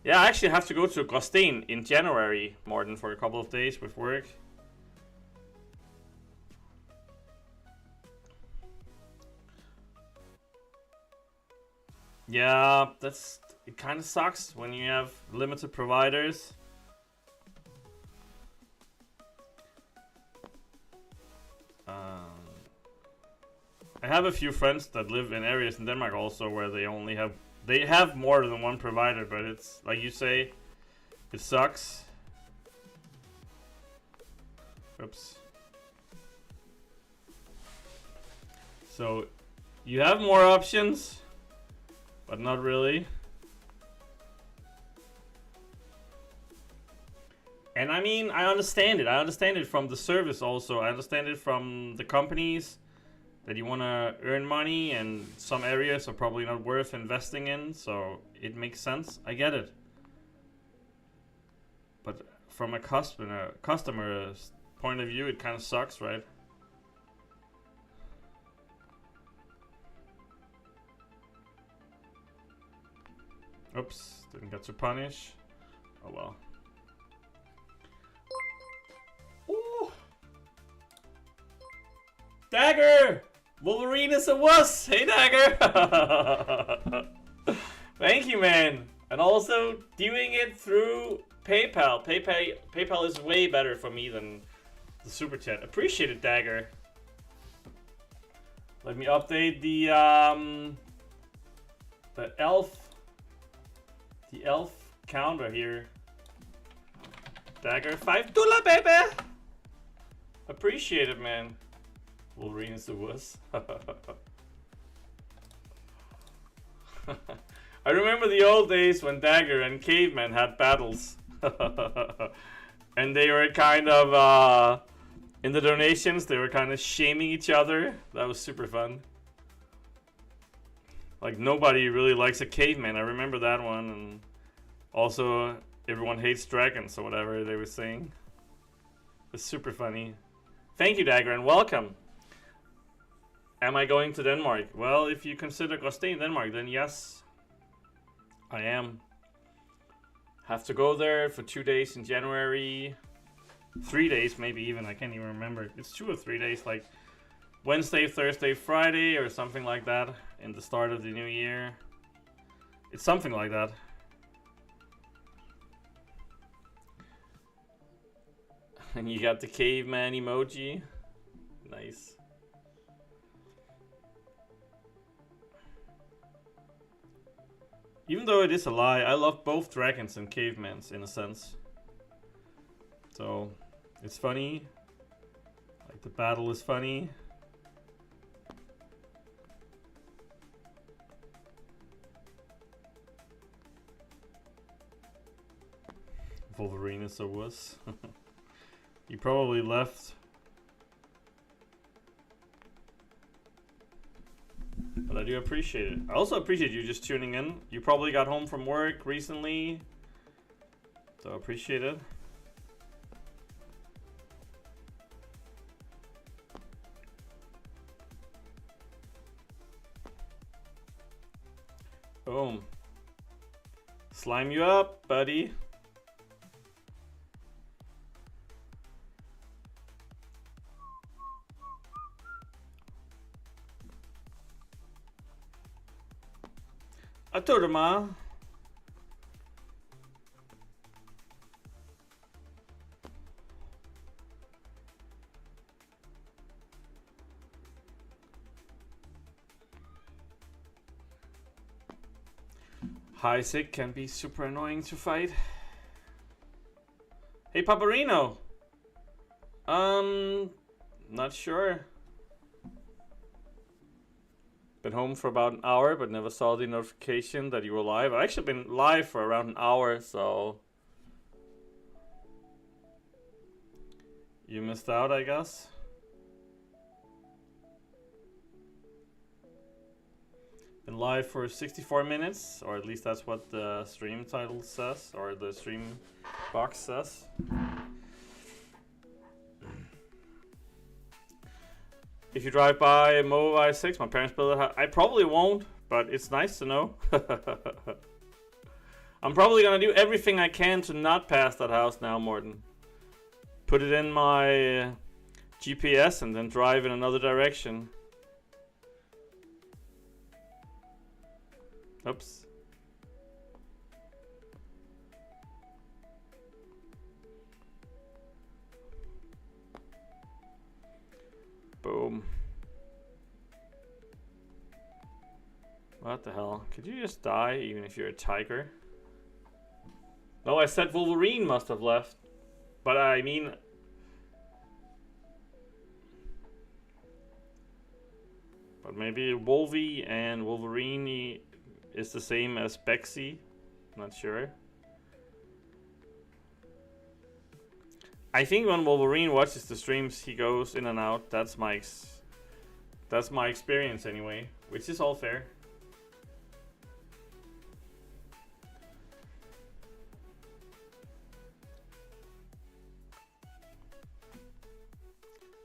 Yeah, I actually have to go to Gråsten in January, Morten, for a couple of days with work. Yeah, it kind of sucks when you have limited providers. I have a few friends that live in areas in Denmark also where they have more than one provider, but it's like you say, it sucks. Oops. So you have more options, but not really. And I mean, I understand it. I understand it from the service also. I understand it from the companies that you want to earn money, and some areas are probably not worth investing in, so it makes sense. I get it. But from a customer's point of view, it kind of sucks, right? Oops, didn't get to punish. Oh well. Ooh. Dagger! Wolverine is a wuss! Hey, Dagger! Thank you, man. And also, doing it through PayPal. PayPal is way better for me than the Super Chat. Appreciate it, Dagger. Let me update the elf counter here. Dagger, $5, baby! Appreciate it, man. Wolverine is the wuss. I remember the old days when Dagger and Caveman had battles. And they were kind of, in the donations, they were kind of shaming each other. That was super fun. Like, nobody really likes a caveman. I remember that one. And also, everyone hates dragons or whatever they were saying. It's super funny. Thank you, Dagger, and welcome. Am I going to Denmark? Well, if you consider Gråsten Denmark, then yes. I am. Have to go there for 2 days in January. 3 days, maybe even. I can't even remember. It's 2 or 3 days, like Wednesday, Thursday, Friday, or something like that, in the start of the new year. It's something like that. And you got the caveman emoji. Nice. Even though it is a lie, I love both dragons and cavemans in a sense. So, it's funny. Like, the battle is funny. Wolverine is a wuss. He probably left. But I do appreciate it. I also appreciate you just tuning in. You probably got home from work recently. So I appreciate it. Boom. Slime you up, buddy. OtteMcoc. High sick can be super annoying to fight. Hey Paparino. Not sure. Been home for about an hour, but never saw the notification that you were live. I've actually been live for around an hour, so you missed out, I guess. Been live for 64 minutes, or at least that's what the stream title says, or the stream box says. If you drive by a Mo i6, my parents built it. I probably won't, but it's nice to know. I'm probably gonna do everything I can to not pass that house now, Morten. Put it in my GPS and then drive in another direction. Oops. Boom. What the hell? Could you just die even if you're a tiger? No, I said Wolverine must have left. But I mean... But maybe Wolvie and Wolverine is the same as Bexy. Not sure. I think when Wolverine watches the streams, he goes in and out. That's my experience anyway, which is all fair.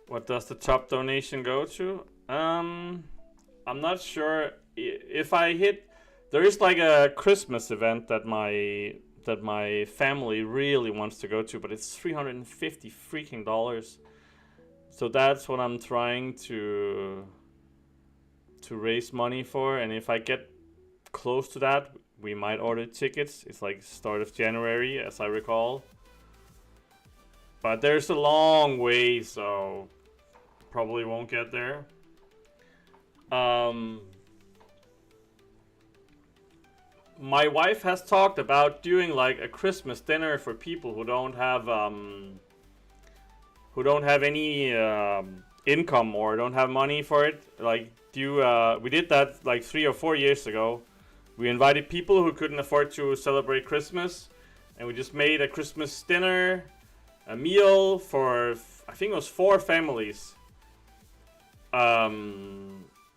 What does the top donation go to? I'm not sure if I hit. There is like a Christmas event that my family really wants to go to, but it's $350 freaking dollars. So that's what I'm trying to raise money for, and if I get close to that, we might order tickets. It's like start of January, as I recall. But there's a long way, so probably won't get there. My wife has talked about doing like a Christmas dinner for people who don't have any income or don't have money for it. Like we did that like 3 or 4 years ago. We invited people who couldn't afford to celebrate Christmas, and we just made a Christmas dinner, a meal for I think it was 4 families.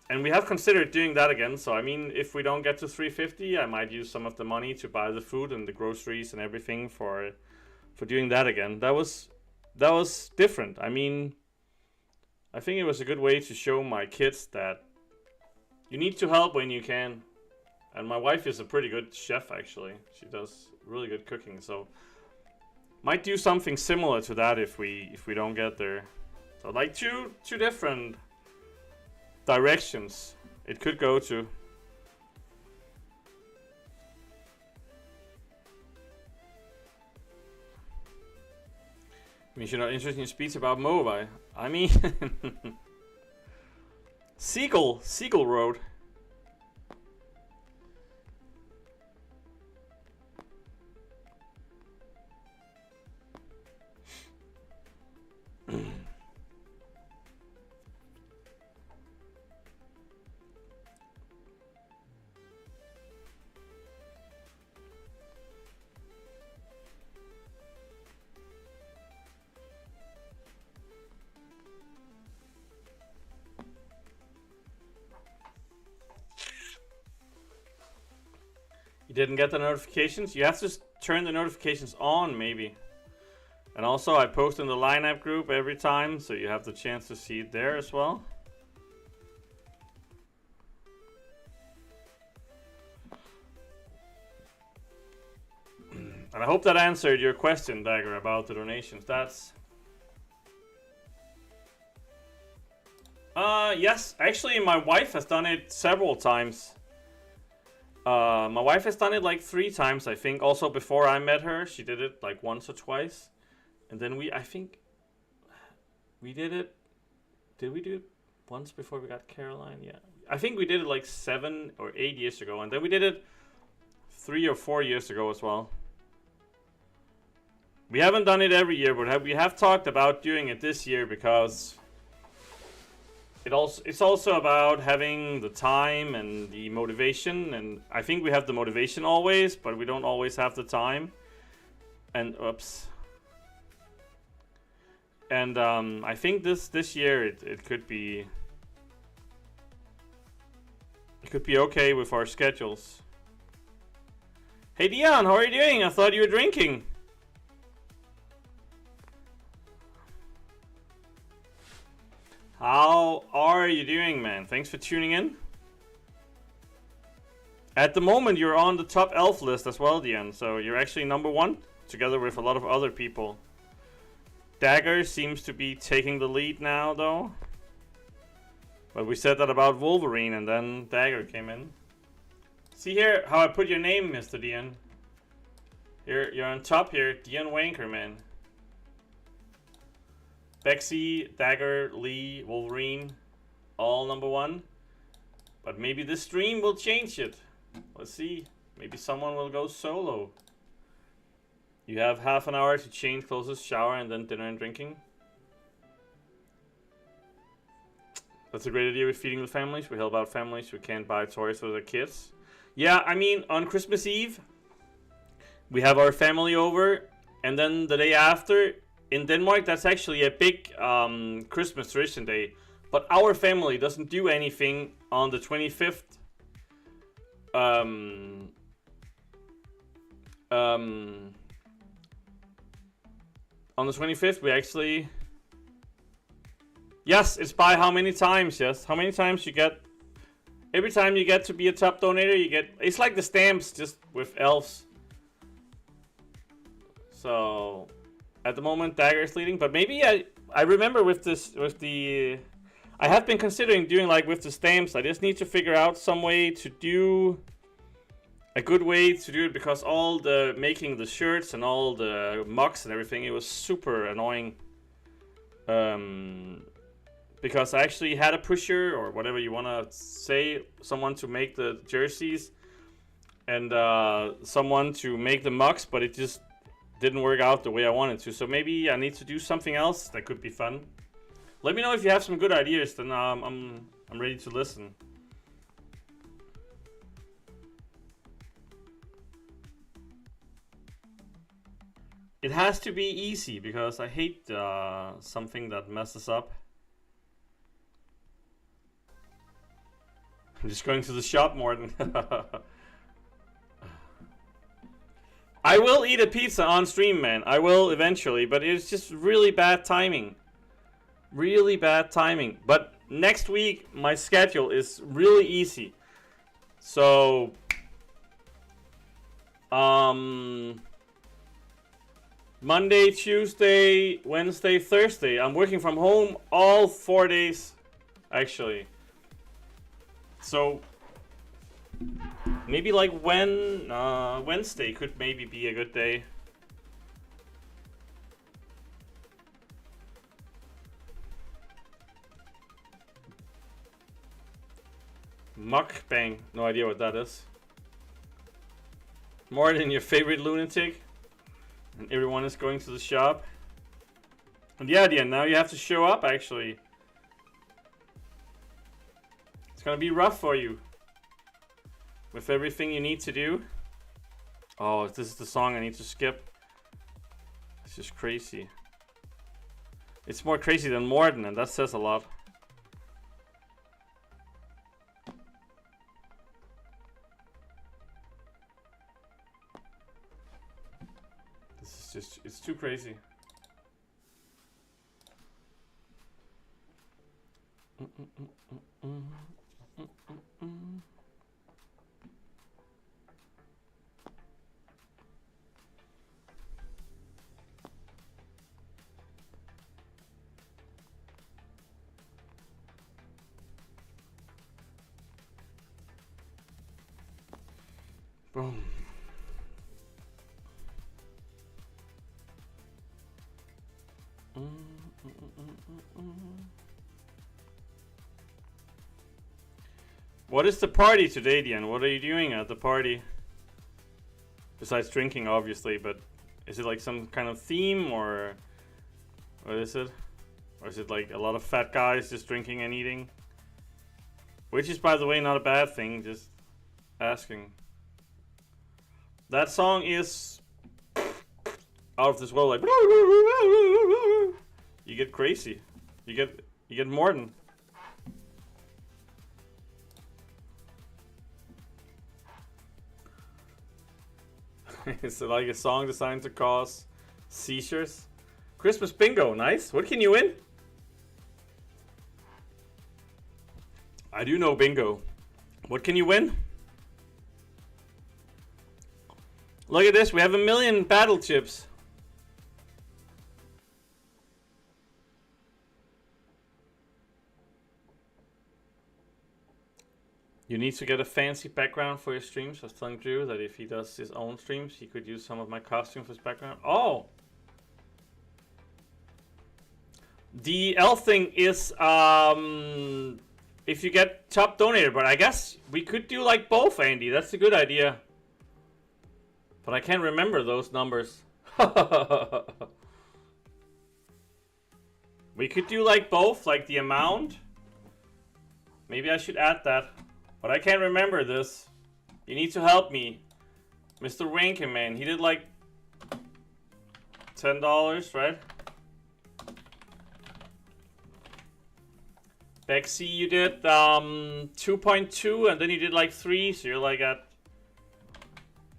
And we have considered doing that again. So I mean, if we don't get to 350, I might use some of the money to buy the food and the groceries and everything for doing that again. That was different. I mean, I think it was a good way to show my kids that you need to help when you can. And my wife is a pretty good chef, actually. She does really good cooking, so might do something similar to that if we don't get there. So like two different directions it could go to. I mean, you're not interested in speech about mobile. I mean, Seagull Road. You didn't get the notifications? You have to turn the notifications on, maybe. And also, I post in the lineup group every time, so you have the chance to see it there as well. And I hope that answered your question, Dagger, about the donations. That's... yes. Actually, my wife has done it several times. My wife has done it like 3 times, I think. Also, before I met her, she did it like once or twice. And then I think we did it. Did we do it once before we got Caroline? Yeah. I think we did it like 7 or 8 years ago. And then we did it 3 or 4 years ago as well. We haven't done it every year, but we have talked about doing it this year because it's also about having the time and the motivation. And I think we have the motivation always, but we don't always have the time. And oops. And I think this year it could be okay with our schedules. Hey Dion, how are you doing? I thought you were drinking. How are you doing, man? Thanks for tuning in. At the moment, you're on the top elf list as well, Dion. So you're actually #1, together with a lot of other people. Dagger seems to be taking the lead now, though. But we said that about Wolverine, and then Dagger came in. See here how I put your name, Mr. Dion. You're on top here, Dion Wanker, man. Bexy, Dagger, Lee, Wolverine, all #1. But maybe this stream will change it. Let's see. Maybe someone will go solo. You have half an hour to change clothes, shower, and then dinner and drinking. That's a great idea with feeding the families. We help out families who can't buy toys for their kids. Yeah, I mean, on Christmas Eve, we have our family over. And then the day after, in Denmark, that's actually a big Christmas tradition day. But our family doesn't do anything on the 25th. On the 25th, we actually... Yes, it's by how many times, yes. How many times you get... Every time you get to be a top donator, you get... It's like the stamps, just with elves. So... At the moment, Dagger is leading, but maybe I remember with the... I have been considering doing like with the stamps. I just need to figure out some way to do... A good way to do it, because all the making the shirts and all the mugs and everything, it was super annoying. Because I actually had a pusher, or whatever you want to say, someone to make the jerseys, and someone to make the mugs, but it just didn't work out the way I wanted to. So maybe I need to do something else that could be fun. Let me know if you have some good ideas, then I'm ready to listen. It has to be easy, because I hate something that messes up. I'm just going to the shop, Morten. I will eat a pizza on stream, man. I will eventually, but it's just really bad timing. Really bad timing. But next week, my schedule is really easy. So, Monday, Tuesday, Wednesday, Thursday. I'm working from home all 4 days, actually. So maybe like Wednesday could maybe be a good day. Mukbang, no idea what that is. More than your favorite lunatic, and everyone is going to the shop. And yeah, Diane, now you have to show up. Actually, it's gonna be rough for you with everything you need to do. Oh, this is the song I need to skip. It's just crazy. It's more crazy than Morden, and that says a lot. It's too crazy. Boom. What is the party today, Diane? What are you doing at the party? Besides drinking, obviously, but is it like some kind of theme, or what is it? Or is it like a lot of fat guys just drinking and eating? Which is, by the way, not a bad thing, just asking. That song is out of this world, like you get crazy. You get Morden. Is it like a song designed to cause seizures? Christmas bingo, nice. What can you win? I do know bingo. What can you win? Look at this, we have 1,000,000 battle chips. You need to get a fancy background for your streams. I was telling Drew that if he does his own streams, he could use some of my costumes as background. Oh! The elf thing is, if you get top donator, but I guess we could do like both, Andy. That's a good idea. But I can't remember those numbers. We could do like both, like the amount. Maybe I should add that. But I can't remember this. You need to help me. Mr. Rankin, man. He did like $10, right? Bexy, you did 2.2 and then you did like 3, so you're like at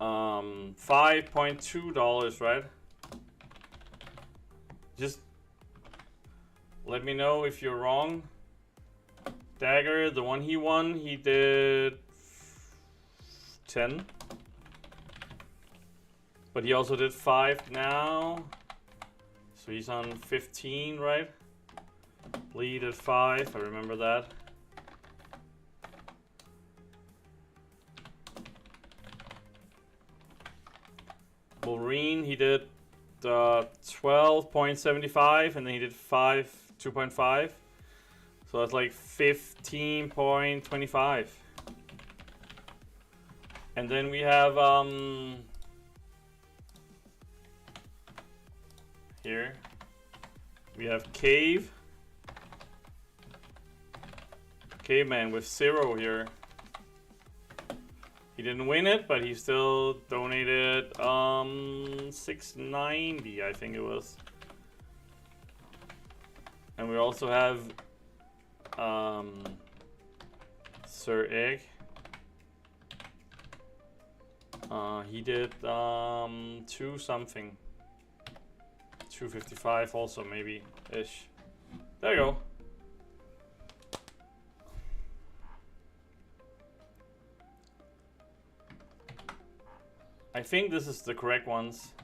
$5.2, right? Just let me know if you're wrong. Dagger, the one he won, he did 10. But he also did 5 now. So he's on 15, right? Lee did 5, I remember that. Wolverine, he did 12.75, and then he did 2.5. So that's like 15.25. And then we have here we have Caveman with 0 here. He didn't win it, but he still donated $6.90, I think it was. And we also have Sir Egg. He did 2 something. 255 also, maybe ish. There you go. I think this is the correct ones.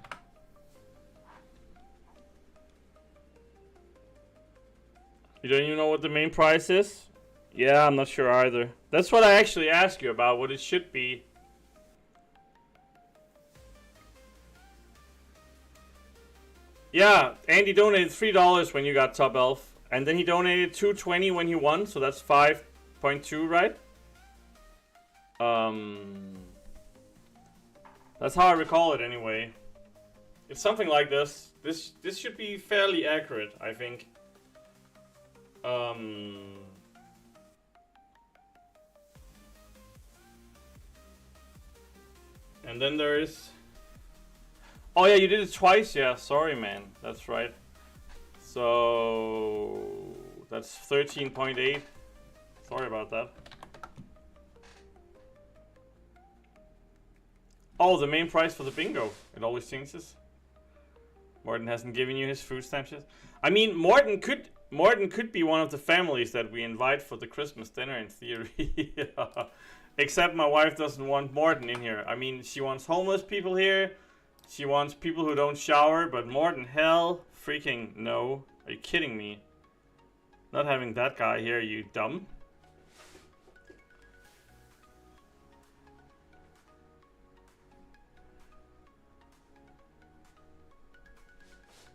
You don't even know what the main price is? Yeah, I'm not sure either. That's what I actually asked you about, what it should be. Yeah, Andy donated $3 when you got Top Elf. And then he donated $2.20 when he won, so that's 5.2, right? That's how I recall it anyway. It's something like this. This should be fairly accurate, I think. And then there is... Oh yeah, you did it twice, yeah, sorry man, that's right. So... that's 13.8. Sorry about that. Oh, the main price for the bingo. It always changes. Morten hasn't given you his food stamps yet. I mean, Morten could be one of the families that we invite for the Christmas dinner in theory. Except my wife doesn't want Morten in here. I mean, she wants homeless people here. She wants people who don't shower, but Morten, hell freaking no. Are you kidding me? Not having that guy here, you dumb.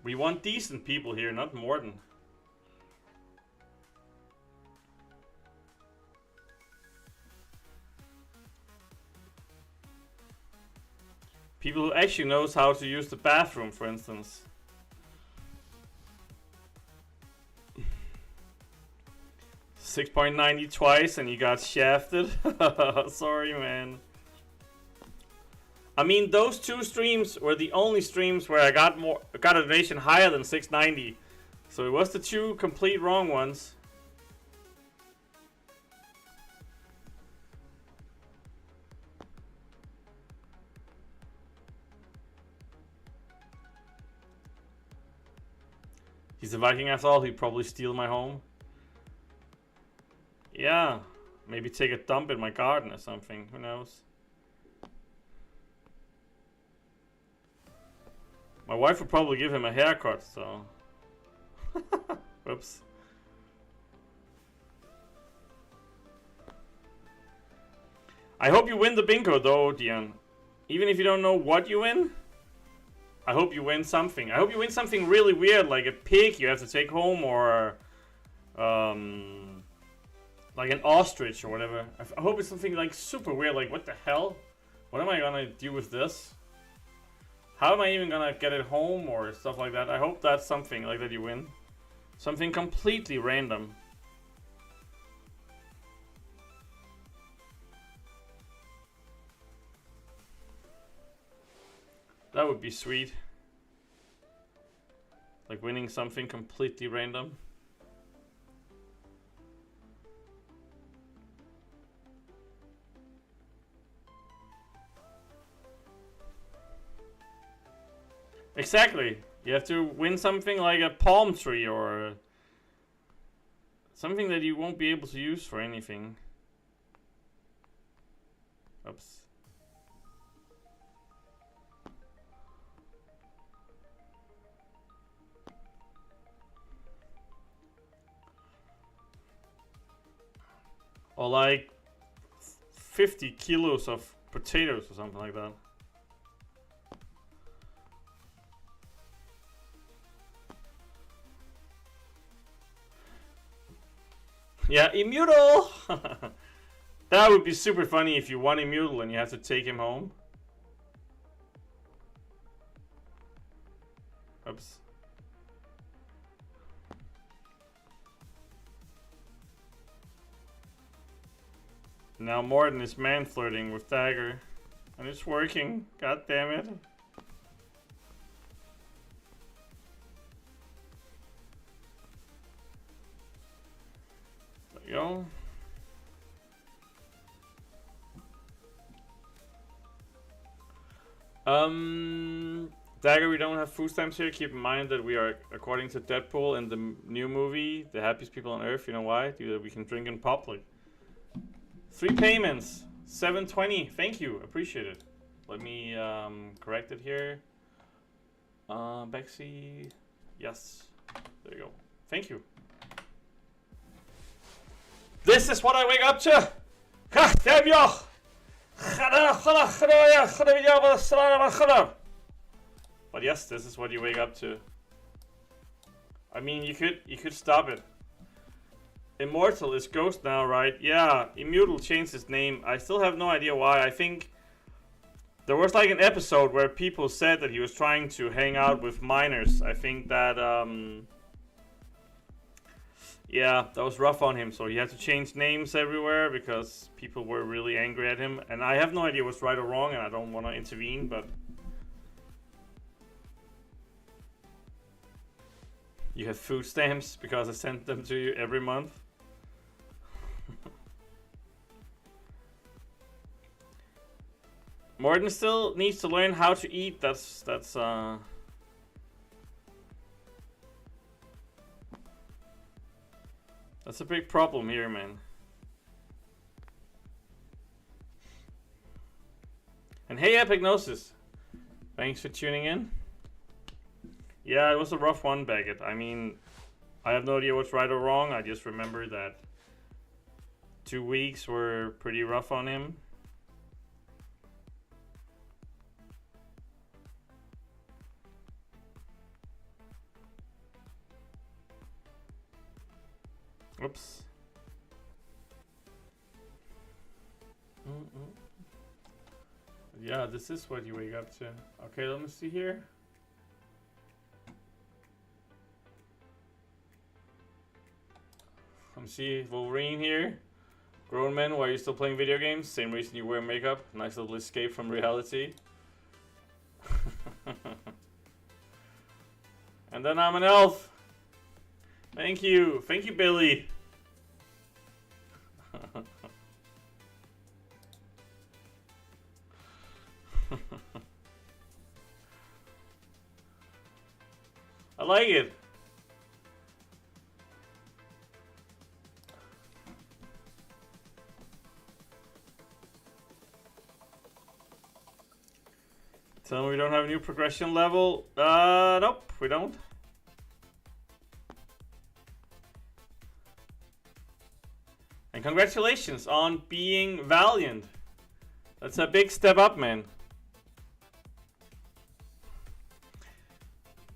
We want decent people here, not Morten. People who actually knows how to use the bathroom, for instance. $6.90 twice and you got shafted. Sorry, man. I mean, those two streams were the only streams where I got a donation higher than $6.90. So it was the two complete wrong ones. He's a Viking after all, he'd probably steal my home. Yeah, maybe take a dump in my garden or something, who knows. My wife would probably give him a haircut, so... Whoops. I hope you win the bingo though, Dion. Even if you don't know what you win, I hope you win something. I hope you win something really weird, like a pig you have to take home, or... like an ostrich or whatever. I hope it's something like super weird, like what the hell? What am I gonna do with this? How am I even gonna get it home or stuff like that? I hope that's something like that you win. Something completely random. That would be sweet. Like winning something completely random. Exactly. You have to win something like a palm tree or something that you won't be able to use for anything. Oops. Or like 50 kilos of potatoes or something like that. Yeah, Immutable! That would be super funny if you won Immutable and you have to take him home. Oops. Now Morten is man-flirting with Dagger. And it's working. God damn it. There you go. Dagger, we don't have food stamps here. Keep in mind that we are, according to Deadpool in the new movie, the happiest people on earth. You know why? We can drink in public. 3 payments. $7.20. Thank you. Appreciate it. Let me correct it here. Bexy. Yes. There you go. Thank you. This is what I wake up to! Ha! Damn you! But yes, this is what you wake up to. I mean, you could stop it. Immortal is Ghost now, right? Yeah, Immutable changed his name. I still have no idea why. I think there was like an episode where people said that he was trying to hang out with minors. I think that, yeah, that was rough on him. So he had to change names everywhere because people were really angry at him. And I have no idea what's right or wrong, and I don't want to intervene, but... You have food stamps because I sent them to you every month. Morten still needs to learn how to eat. That's a big problem here, man. And hey, Epignosis, thanks for tuning in. Yeah, it was a rough one, Baggett. I mean, I have no idea what's right or wrong. I just remember that 2 weeks were pretty rough on him. Oops. Yeah, this is what you wake up to. Okay, let me see here. Let me see Wolverine here. Grown men, why are you still playing video games? Same reason you wear makeup. Nice little escape from reality. And then I'm an elf. Thank you. Thank you, Billy. I like it. Tell me we don't have a new progression level. Nope, we don't. And congratulations on being Valiant. That's a big step up, man.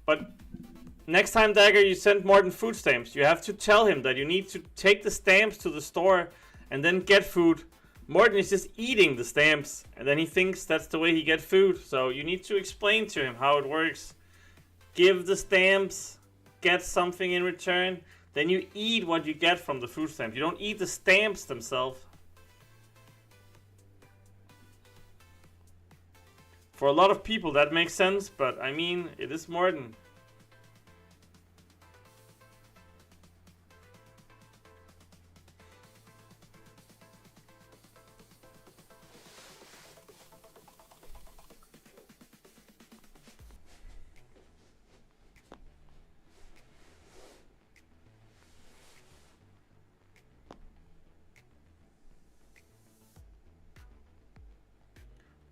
But next time, Dagger, you send Morten food stamps, you have to tell him that you need to take the stamps to the store and then get food. Morten is just eating the stamps, and then he thinks that's the way he gets food. So you need to explain to him how it works. Give the stamps, get something in return, then you eat what you get from the food stamps. You don't eat the stamps themselves. For a lot of people that makes sense, but I mean, it is Morten.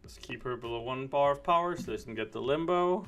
Let's keep her below 1 bar of power so she doesn't get the limbo.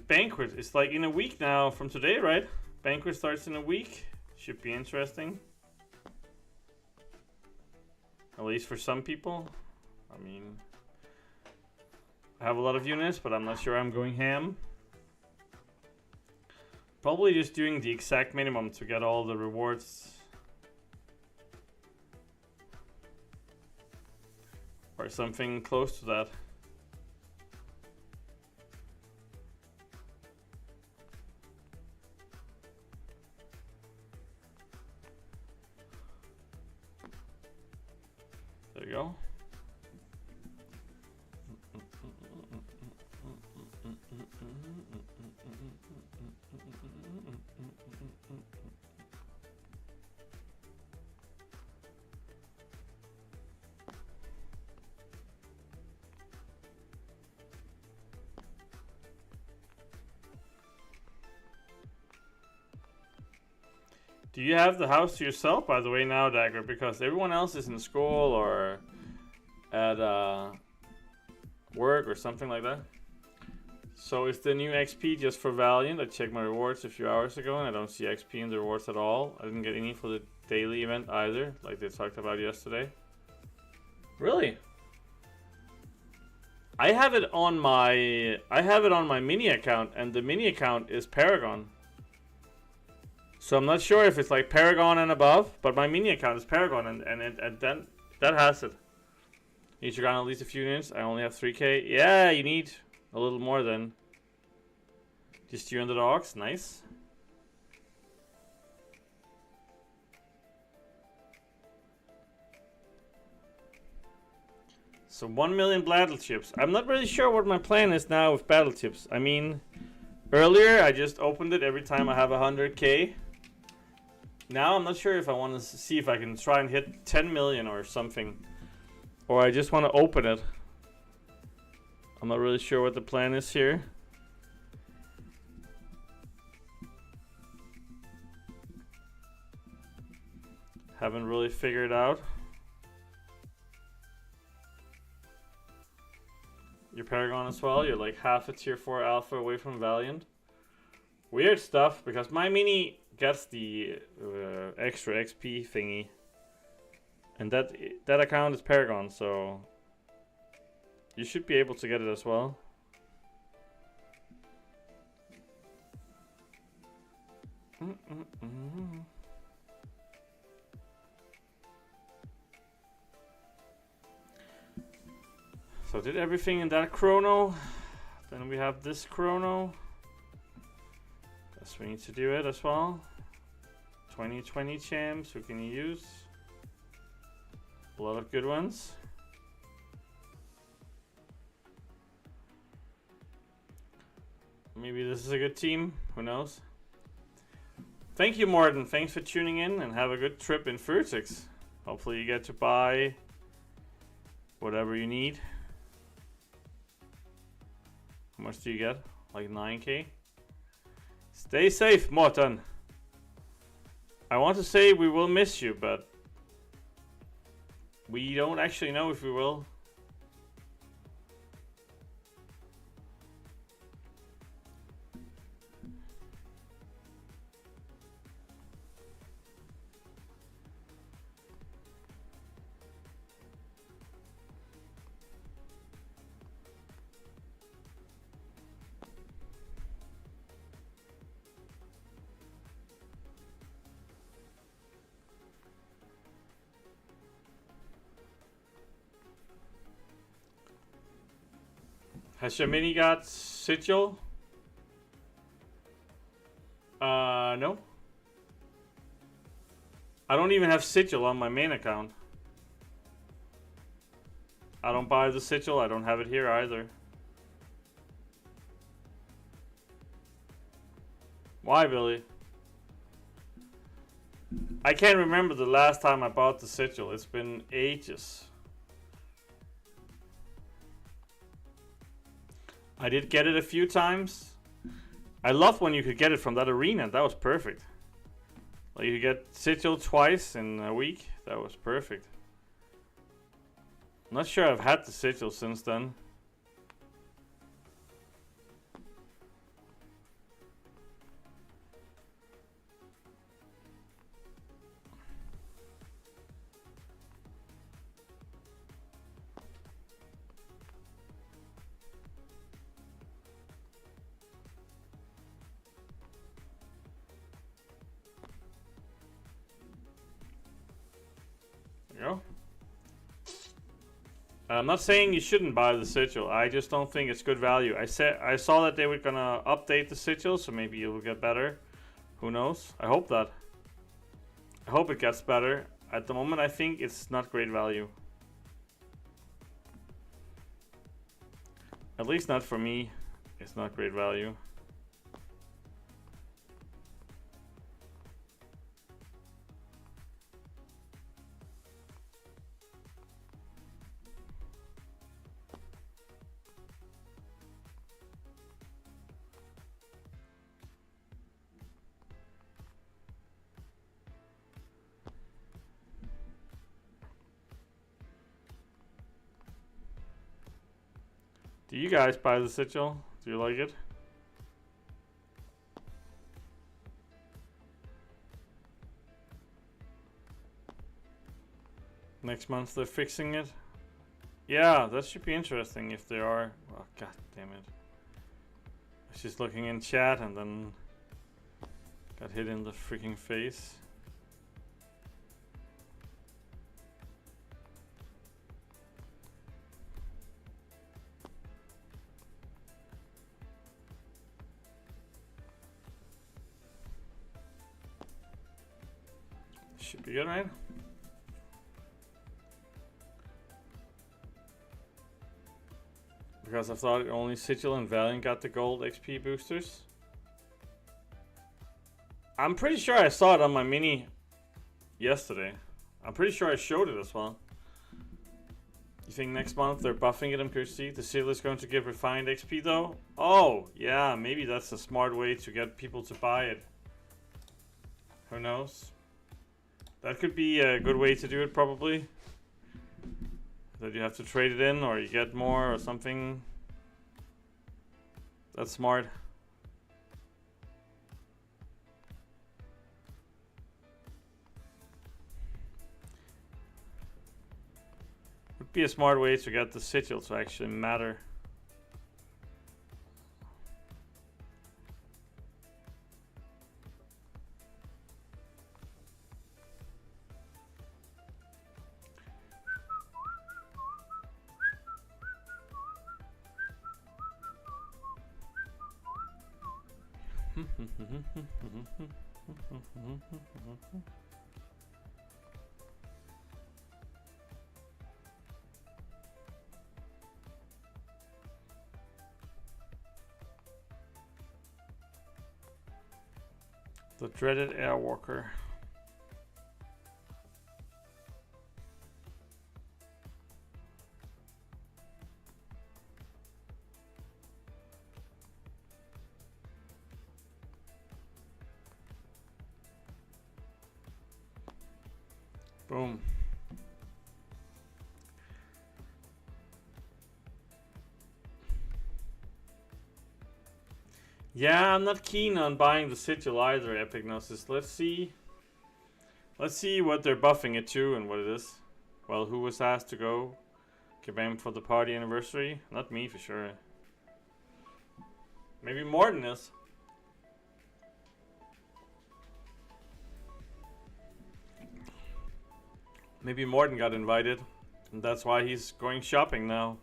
Banquet? It's like in a week now from today, right? Banquet starts in a week. Should be interesting. At least for some people. I mean, I have a lot of units, but I'm not sure I'm going ham. Probably just doing the exact minimum to get all the rewards. Or something close to that. There you go. Do you have the house to yourself, by the way, now, Dagger? Because everyone else is in school or at work or something like that. So it's the new XP just for Valiant. I checked my rewards a few hours ago and I don't see XP in the rewards at all. I didn't get any for the daily event either, like they talked about yesterday. Really? I have it on my mini account, and the mini account is Paragon. So I'm not sure if it's like Paragon and above, but my mini account is Paragon, and then that has it. Need to grind at least a few units. I only have 3k. Yeah, you need a little more then. Just you and the dogs. Nice. So 1 million battle chips. I'm not really sure what my plan is now with battle chips. I mean, earlier I just opened it every time I have 100k. Now I'm not sure if I want to see if I can try and hit 10 million or something. Or I just want to open it. I'm not really sure what the plan is here. Haven't really figured out. You're Paragon as well. You're like half a tier 4 alpha away from Valiant. Weird stuff, because my mini gets the extra XP thingy. And that account is Paragon, so you should be able to get it as well. So did everything in that chrono. Then we have this chrono. Guess we need to do it as well. 2020 champs, who can you use? A lot of good ones. Maybe this is a good team, who knows? Thank you, Morten. Thanks for tuning in and have a good trip in Fruitix. Hopefully you get to buy whatever you need. How much do you get? Like 9k? Stay safe, Morten. I want to say we will miss you, but we don't actually know if we will. Has your mini got sigil? No. I don't even have sigil on my main account. I don't buy the sigil, I don't have it here either. Why, Billy? I can't remember the last time I bought the sigil. It's been ages. I did get it a few times. I loved when you could get it from that arena. That was perfect. Like you get sigil twice in a week. That was perfect. I'm not sure I've had the sigil since then. you go. I'm not saying you shouldn't buy the sigil. I just don't think it's good value. I saw that they were gonna update the sigil, so maybe it will get better. Who knows? I hope that. I hope it gets better. At the moment, I think it's not great value. At least not for me. It's not great value. Do you guys buy the sigil? Do you like it? Next month they're fixing it. Yeah, that should be interesting if they are. Oh, god damn it. I was just looking in chat and then got hit in the freaking face. Should be good, right? Because I thought only Sigil and Valiant got the gold XP boosters. I'm pretty sure I saw it on my mini yesterday. I'm pretty sure I showed it as well. You think next month they're buffing it in PC? The seal is going to give refined XP though? Oh, yeah, maybe that's a smart way to get people to buy it. Who knows? That could be a good way to do it, probably. That you have to trade it in, or you get more, or something. That's smart. Would be a smart way to get the sigil to actually matter. The dreaded Airwalker. Boom. Yeah, I'm not keen on buying the sigil either, Epignosis. Let's see what they're buffing it to and what it is. Well, who was asked to go? Kabam for the party anniversary? Not me for sure. Maybe Morten is. Maybe Morten got invited, and that's why he's going shopping now.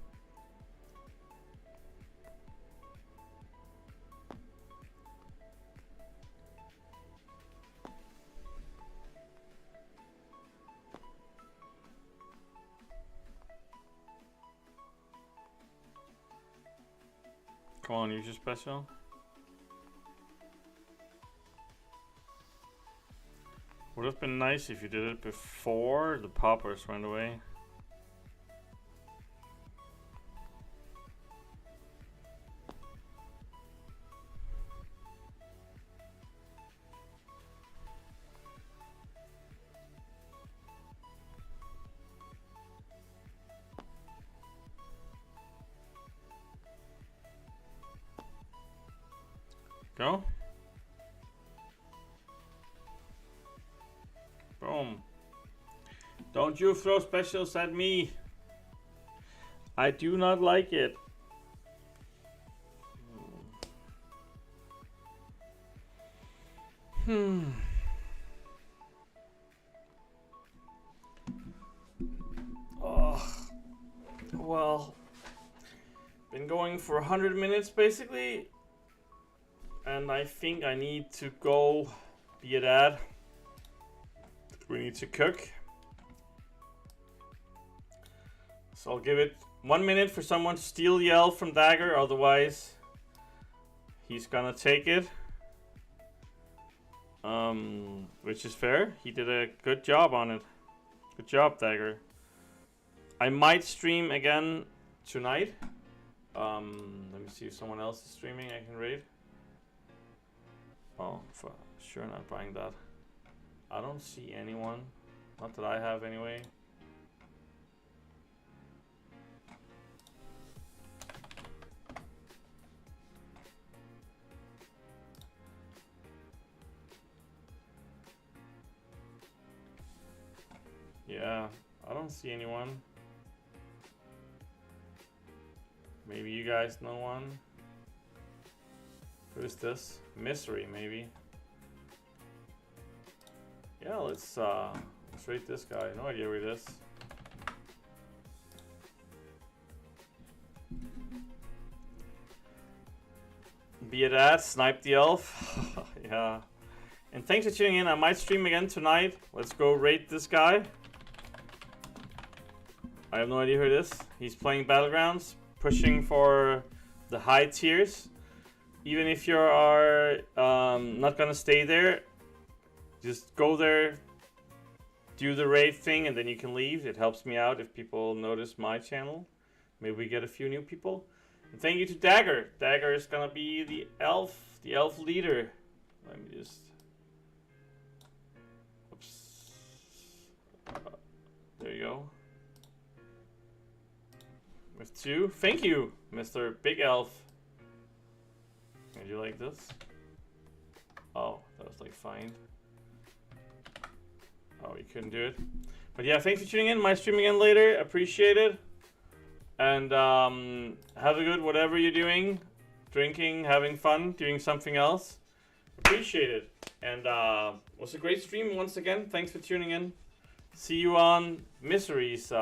Come on, use your special. Would have been nice if you did it before the poppers went away. Go. Boom. Don't you throw specials at me. I do not like it. for 100 minutes basically. And I think I need to go be a dad. We need to cook. So I'll give it 1 minute for someone to steal the elf from Dagger, otherwise he's gonna take it. Which is fair. He did a good job on it. Good job, Dagger. I might stream again tonight. Let me see if someone else is streaming I can raid. Oh, for sure not buying that. I don't see anyone. Not that I have anyway. Yeah, I don't see anyone. Maybe you guys know one. Who is this? Mystery, maybe. Yeah, let's rate this guy. No idea where it is. Be it that, snipe the elf. Yeah. And thanks for tuning in. I might stream again tonight. Let's go rate this guy. I have no idea who it is. He's playing Battlegrounds, pushing for the high tiers. Even if you are not gonna stay there, just go there, do the raid thing, and then you can leave. It helps me out if people notice my channel. Maybe we get a few new people. And thank you to Dagger. Dagger is gonna be the elf leader. Let me just. Oops. There you go. With 2. Thank you, Mr. Big Elf. Would you like this? Oh, that was like fine. Oh, you couldn't do it. But yeah, thanks for tuning in. Might stream again later. Appreciate it. And have a good whatever you're doing. Drinking, having fun, doing something else. Appreciate it. And it was a great stream once again. Thanks for tuning in. See you on Misery's